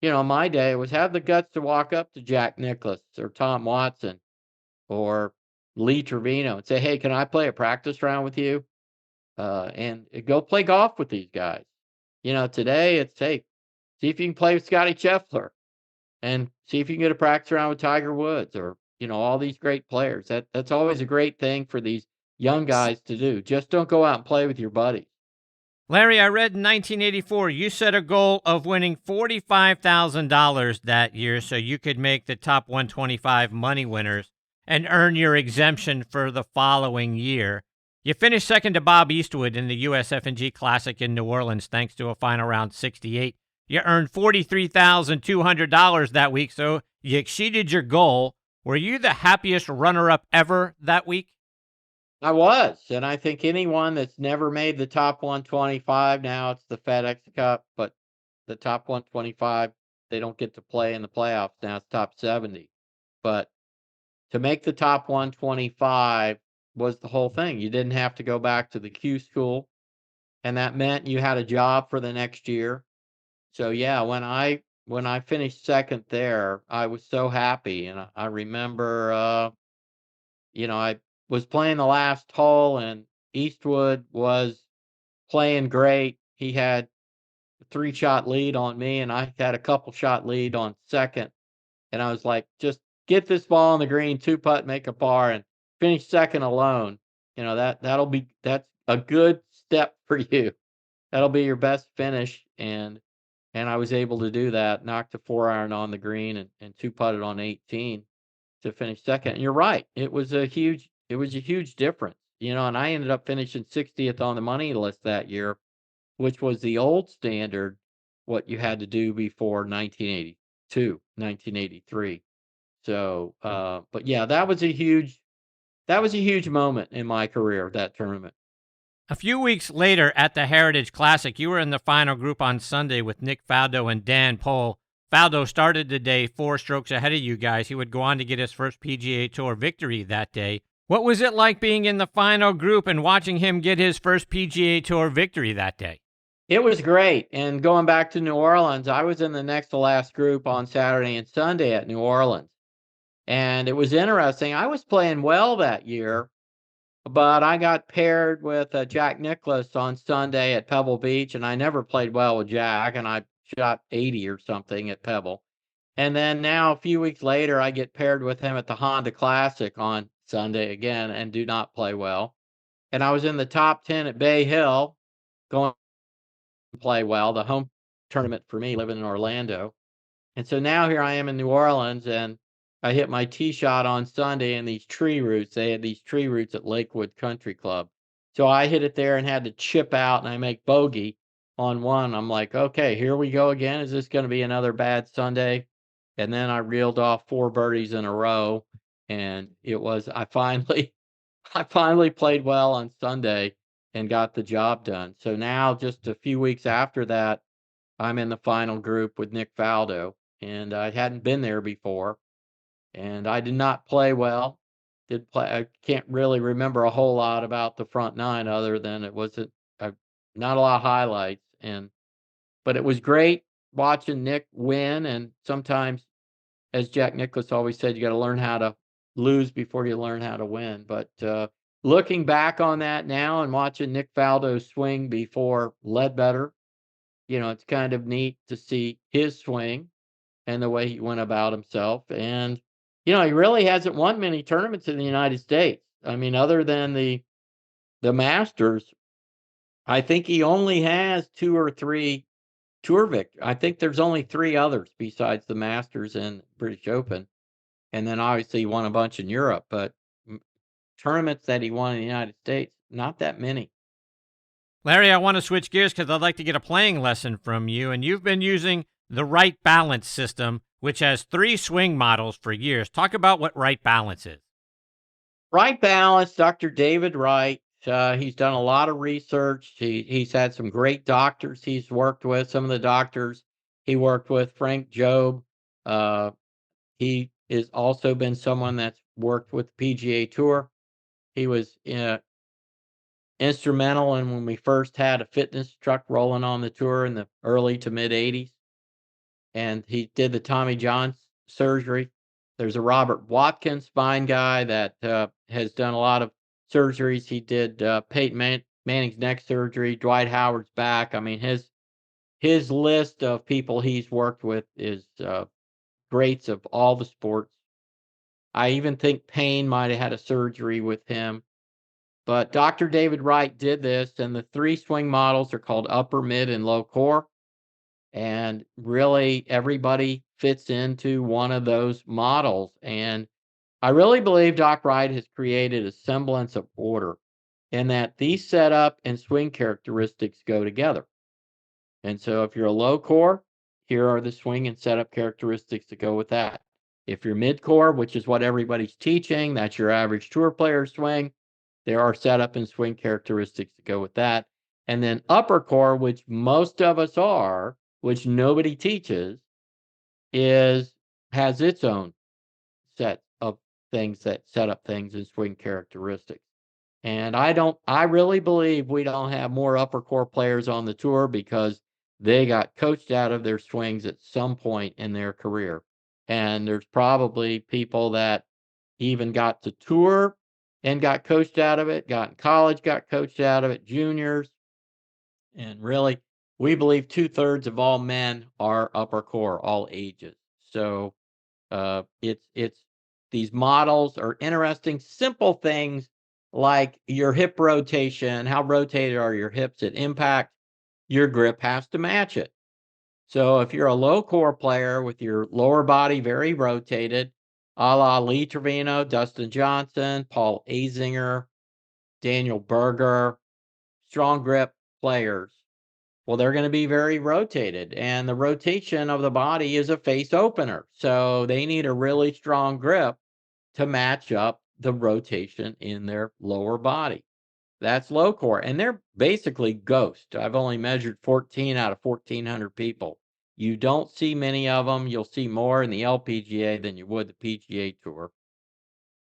my day was have the guts to walk up to Jack Nicklaus or Tom Watson or Lee Trevino and say, hey, can I play a practice round with you? And go play golf with these guys. Today it's, hey, see if you can play with Scottie Scheffler and see if you can get a practice round with Tiger Woods or, all these great players. That's always a great thing for these young guys to do. Just don't go out and play with your buddies. Larry, I read in 1984 you set a goal of winning $45,000 that year so you could make the top 125 money winners and earn your exemption for the following year. You finished second to Bob Eastwood in the USF&G Classic in New Orleans thanks to a final round 68. You earned $43,200 that week, so you exceeded your goal. Were you the happiest runner-up ever that week? I was, and I think anyone that's never made the top 125, now it's the FedEx Cup, but the top 125, they don't get to play in the playoffs. Now it's top 70. But to make the top 125 was the whole thing. You didn't have to go back to the Q school, and that meant you had a job for the next year. So yeah, when I finished second there, I was so happy, and I remember, I was playing the last hole, and Eastwood was playing great. He had a 3-shot lead on me, and I had a couple shot lead on second. And I was like, just get this ball on the green, 2-putt, make a par, and finish second alone. That's a good step for you. That'll be your best finish. And I was able to do that, knocked a 4-iron on the green and 2-putted on 18 to finish second. And you're right. It was a huge difference, and I ended up finishing 60th on the money list that year, which was the old standard, what you had to do before 1983. So, but yeah, that was a huge moment in my career, that tournament. A few weeks later at the Heritage Classic, you were in the final group on Sunday with Nick Faldo and Dan Pohl. Faldo started the day 4 strokes ahead of you guys. He would go on to get his first PGA Tour victory that day. What was it like being in the final group and watching him get his first PGA Tour victory that day? It was great. And going back to New Orleans, I was in the next to last group on Saturday and Sunday at New Orleans. And it was interesting. I was playing well that year, but I got paired with Jack Nicklaus on Sunday at Pebble Beach, and I never played well with Jack, and I shot 80 or something at Pebble. And then now a few weeks later, I get paired with him at the Honda Classic on Sunday again and do not play well. And I was in the top 10 at Bay Hill going to play well, the home tournament for me living in Orlando. And so now here I am in New Orleans, and I hit my tee shot on Sunday in these tree roots. They had these tree roots at Lakewood Country Club. So I hit it there and had to chip out, and I make bogey on one. I'm like, okay, here we go again. Is this going to be another bad Sunday? And then I reeled off 4 birdies in a row And I finally played well on Sunday and got the job done. So now, just a few weeks after that, I'm in the final group with Nick Faldo, and I hadn't been there before, and I did not play well. I can't really remember a whole lot about the front nine other than it wasn't not a lot of highlights, but it was great watching Nick win. And sometimes, as Jack Nicklaus always said, you got to learn how to lose before you learn how to win. But looking back on that now and watching Nick Faldo swing before Ledbetter, it's kind of neat to see his swing and the way he went about himself. And, he really hasn't won many tournaments in the United States. I mean, other than the Masters, I think he only has 2 or 3 tour victories. I think there's only 3 others besides the Masters and British Open. And then obviously he won a bunch in Europe, but tournaments that he won in the United States, not that many. Larry, I want to switch gears because I'd like to get a playing lesson from you. And you've been using the Right Balance system, which has 3 swing models for years. Talk about what Right Balance is. Right Balance, Dr. David Wright. He's done a lot of research. He's had some great doctors he's worked with. Some of the doctors he worked with, Frank Jobe. He has also been someone that's worked with the PGA Tour. He was instrumental in when we first had a fitness truck rolling on the tour in the early to mid 80s. And he did the Tommy John surgery. There's a Robert Watkins spine guy that has done a lot of surgeries. He did Peyton Manning's neck surgery, Dwight Howard's back. I mean, his list of people he's worked with is greats of all the sports. I even think Payne might have had a surgery with him. But Dr. David Wright did this, and the 3 swing models are called upper, mid, and low core. And really, everybody fits into one of those models. And I really believe Doc Wright has created a semblance of order in that these setup and swing characteristics go together. And so if you're a low core, here are the swing and setup characteristics that go with that. If you're mid core, which is what everybody's teaching, that's your average tour player swing, there are setup and swing characteristics that go with that. And then upper core, which most of us are, which nobody teaches, has its own set of things that set up things and swing characteristics. And I really believe we don't have more upper core players on the tour because they got coached out of their swings at some point in their career. And there's probably people that even got to tour and got coached out of it, got in college, got coached out of it, juniors. And really, we believe 2/3 of all men are upper core, all ages. So it's these models are interesting, simple things like your hip rotation. How rotated are your hips at impact? Your grip has to match it. So if you're a low core player with your lower body very rotated, a la Lee Trevino, Dustin Johnson, Paul Azinger, Daniel Berger, strong grip players, well, they're going to be very rotated. And the rotation of the body is a face opener. So they need a really strong grip to match up the rotation in their lower body. That's low core. And they're basically ghost. I've only measured 14 out of 1,400 people. You don't see many of them. You'll see more in the LPGA than you would the PGA Tour.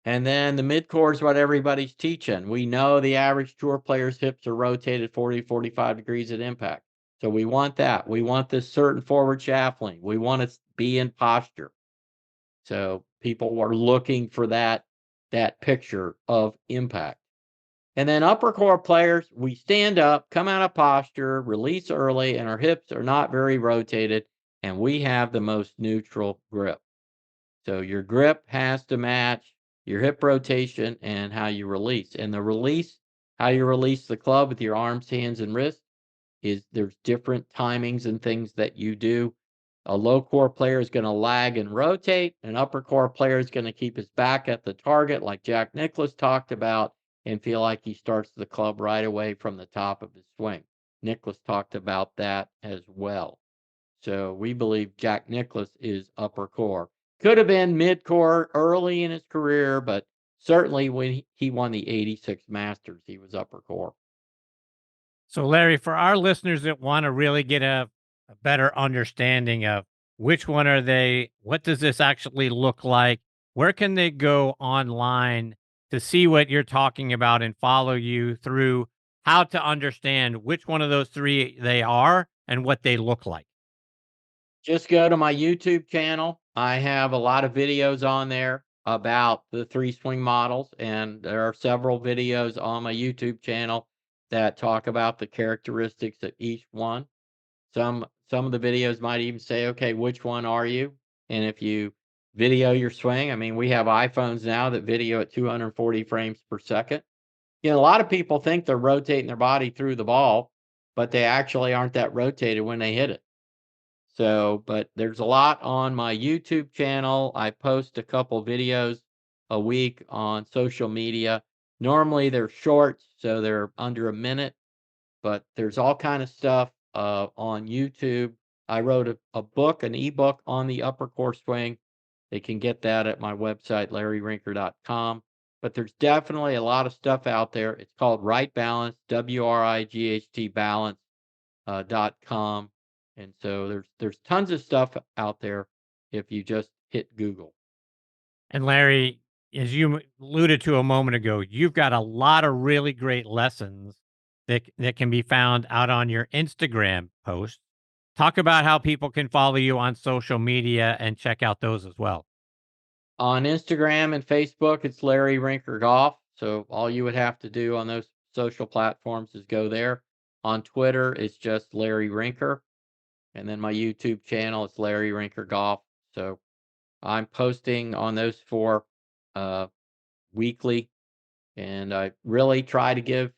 And then the mid-core is what everybody's teaching. We know the average tour player's hips are rotated 40, 45 degrees at impact. So we want that. We want this certain forward shaft lean. We want to be in posture. So people are looking for that picture of impact. And then upper core players, we stand up, come out of posture, release early, and our hips are not very rotated, and we have the most neutral grip. So your grip has to match your hip rotation and how you release. And the release, how you release the club with your arms, hands, and wrists, there's different timings and things that you do. A low core player is going to lag and rotate. An upper core player is going to keep his back at the target, like Jack Nicklaus talked about, and feel like he starts the club right away from the top of his swing. Nicklaus talked about that as well. So we believe Jack Nicklaus is upper core. Could have been mid-court early in his career, but certainly when he won the 86 Masters, he was upper core. So, Larry, for our listeners that want to really get a better understanding of which one are they, what does this actually look like, where can they go online to see what you're talking about and follow you through how to understand which one of those three they are and what they look like? Just go to my YouTube channel. I have a lot of videos on there about the 3 swing models, and there are several videos on my YouTube channel that talk about the characteristics of each one. Some of the videos might even say, okay, which one are you? And if you video your swing, I mean, we have iPhones now that video at 240 frames per second. You know, a lot of people think they're rotating their body through the ball, but they actually aren't that rotated when they hit it. So, but there's a lot on my YouTube channel. I post a couple videos a week on social media. Normally they're short, so they're under a minute, but there's all kind of stuff on YouTube. I wrote a book, an ebook on the upper core swing. They can get that at my website, larryrinker.com. But there's definitely a lot of stuff out there. It's called Right Balance, WRIGHT balance.com. And so there's tons of stuff out there if you just hit Google. And Larry, as you alluded to a moment ago, you've got a lot of really great lessons that can be found out on your Instagram posts. Talk about how people can follow you on social media and check out those as well. On Instagram and Facebook, it's Larry Rinker Golf. So all you would have to do on those social platforms is go there. On Twitter, it's just Larry Rinker. And then my YouTube channel is Larry Rinker Golf. So I'm posting on those 4 weekly. And I really try to give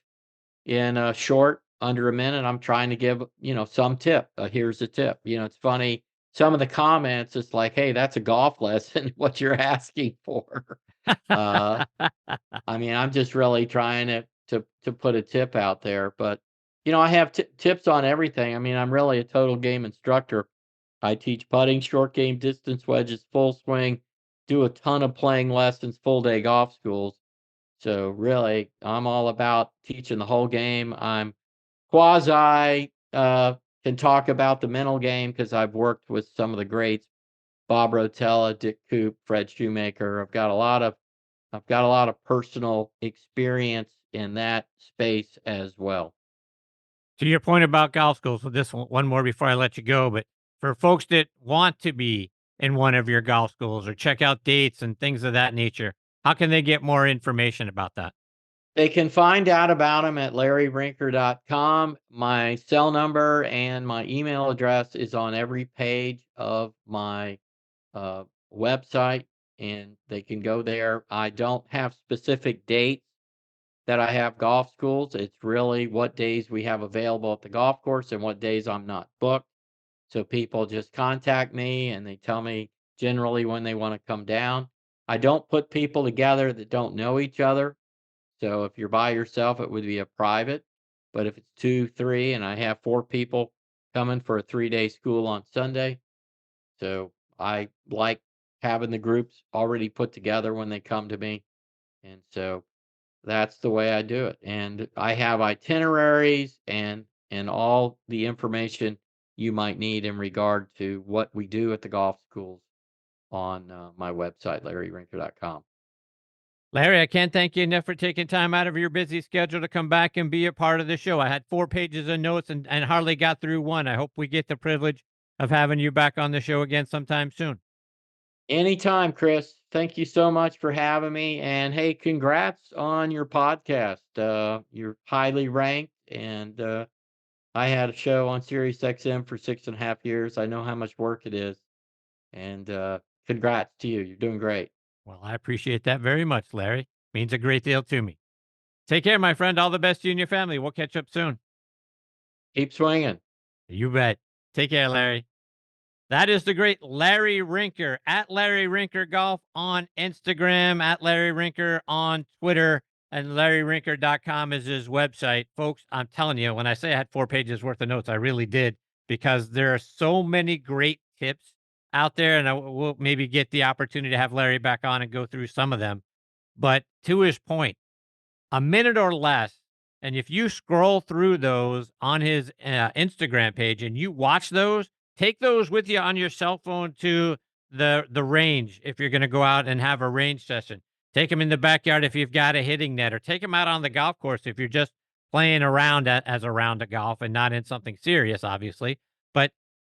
in a short, under a minute. I'm trying to give, some tip. Here's a tip. It's funny. Some of the comments, it's like, hey, that's a golf lesson, what you're asking for. I mean, I'm just really trying to put a tip out there. But, I have tips on everything. I mean, I'm really a total game instructor. I teach putting, short game, distance wedges, full swing, do a ton of playing lessons, full day golf schools. So really, I'm all about teaching the whole game. I'm quasi can talk about the mental game because I've worked with some of the greats, Bob Rotella, Dick Coop, Fred Shoemaker. I've got a lot of personal experience in that space as well. To your point about golf schools, so this one more before I let you go, but for folks that want to be in one of your golf schools or check out dates and things of that nature, how can they get more information about that? They can find out about them at larryrinker.com. My cell number and my email address is on every page of my website, and they can go there. I don't have specific dates that I have golf schools. It's really what days we have available at the golf course and what days I'm not booked. So people just contact me and they tell me generally when they want to come down. I don't put people together that don't know each other. So if you're by yourself, it would be a private. But if it's 2, 3, and I have 4 people coming for a 3-day school on Sunday, so I like having the groups already put together when they come to me. And so that's the way I do it. And I have itineraries and all the information you might need in regard to what we do at the golf schools on my website, larryrinker.com. Larry, I can't thank you enough for taking time out of your busy schedule to come back and be a part of the show. I had 4 pages of notes and hardly got through one. I hope we get the privilege of having you back on the show again sometime soon. Anytime, Chris. Thank you so much for having me. And hey, congrats on your podcast. You're highly ranked. And I had a show on Sirius XM for 6.5 years. I know how much work it is. And congrats to you. You're doing great. Well, I appreciate that very much, Larry. Means a great deal to me. Take care, my friend. All the best to you and your family. We'll catch up soon. Keep swinging. You bet. Take care, Larry. That is the great Larry Rinker, at Larry Rinker Golf on Instagram, at Larry Rinker on Twitter, and LarryRinker.com is his website. Folks, I'm telling you, when I say I had 4 pages worth of notes, I really did, because there are so many great tips out there, and we'll maybe get the opportunity to have Larry back on and go through some of them. But to his point, a minute or less, and if you scroll through those on his Instagram page and you watch those, take those with you on your cell phone to the range if you're going to go out and have a range session. Take them in the backyard if you've got a hitting net, or take them out on the golf course if you're just playing around as a round of golf and not in something serious, obviously. But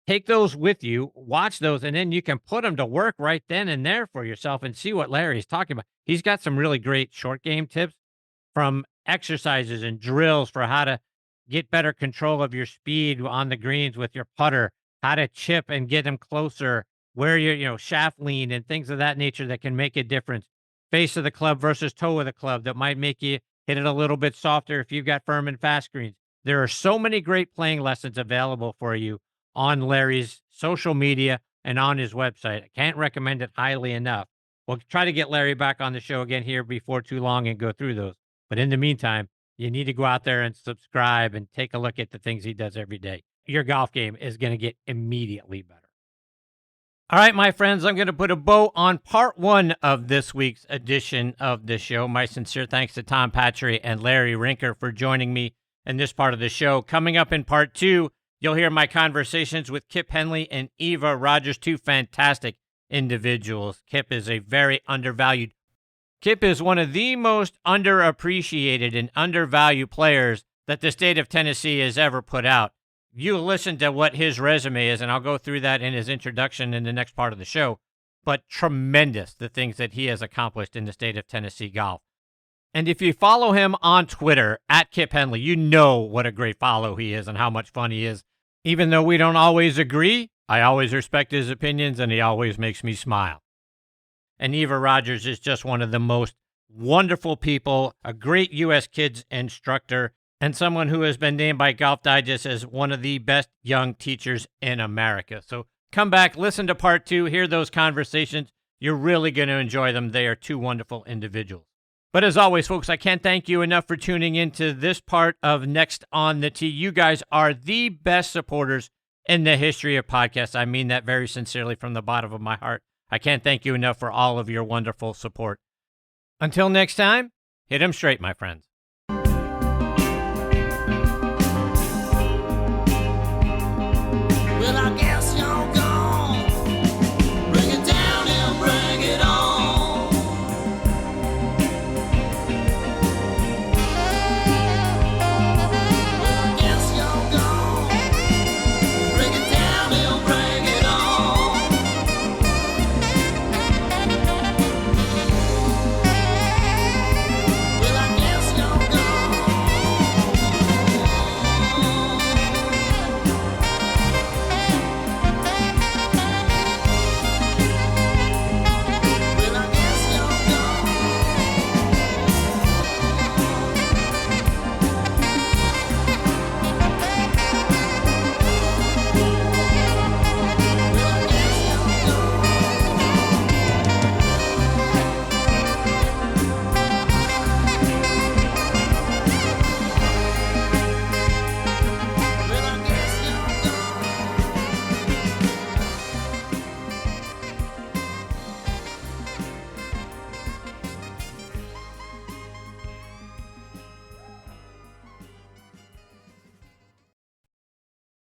take those with you, watch those, and then you can put them to work right then and there for yourself and see what Larry's talking about. He's got some really great short game tips, from exercises and drills for how to get better control of your speed on the greens with your putter, how to chip and get them closer, where your shaft lean and things of that nature that can make a difference. Face of the club versus toe of the club that might make you hit it a little bit softer if you've got firm and fast greens. There are so many great playing lessons available for you on Larry's social media and on his website. I can't recommend it highly enough. We'll try to get Larry back on the show again here before too long and go through those. But in the meantime, you need to go out there and subscribe and take a look at the things he does every day. Your golf game is going to get immediately better. All right, my friends, I'm going to put a bow on part 1 of this week's edition of the show. My sincere thanks to Tom Patri and Larry Rinker for joining me in this part of the show. Coming up in part 2, you'll hear my conversations with Kip Henley and Eva Rogers, 2 fantastic individuals. Kip is a very undervalued. Kip is one of the most underappreciated and undervalued players that the state of Tennessee has ever put out. You listen to what his resume is, and I'll go through that in his introduction in the next part of the show, but tremendous, the things that he has accomplished in the state of Tennessee golf. And if you follow him on Twitter, at Kip Henley, you know what a great follow he is and how much fun he is. Even though we don't always agree, I always respect his opinions, and he always makes me smile. And Eva Rogers is just one of the most wonderful people, a great U.S. kids instructor, and someone who has been named by Golf Digest as one of the best young teachers in America. So come back, listen to part 2, hear those conversations. You're really going to enjoy them. They are 2 wonderful individuals. But as always, folks, I can't thank you enough for tuning into this part of Next on the Tee. You guys are the best supporters in the history of podcasts. I mean that very sincerely from the bottom of my heart. I can't thank you enough for all of your wonderful support. Until next time, hit 'em straight, my friends.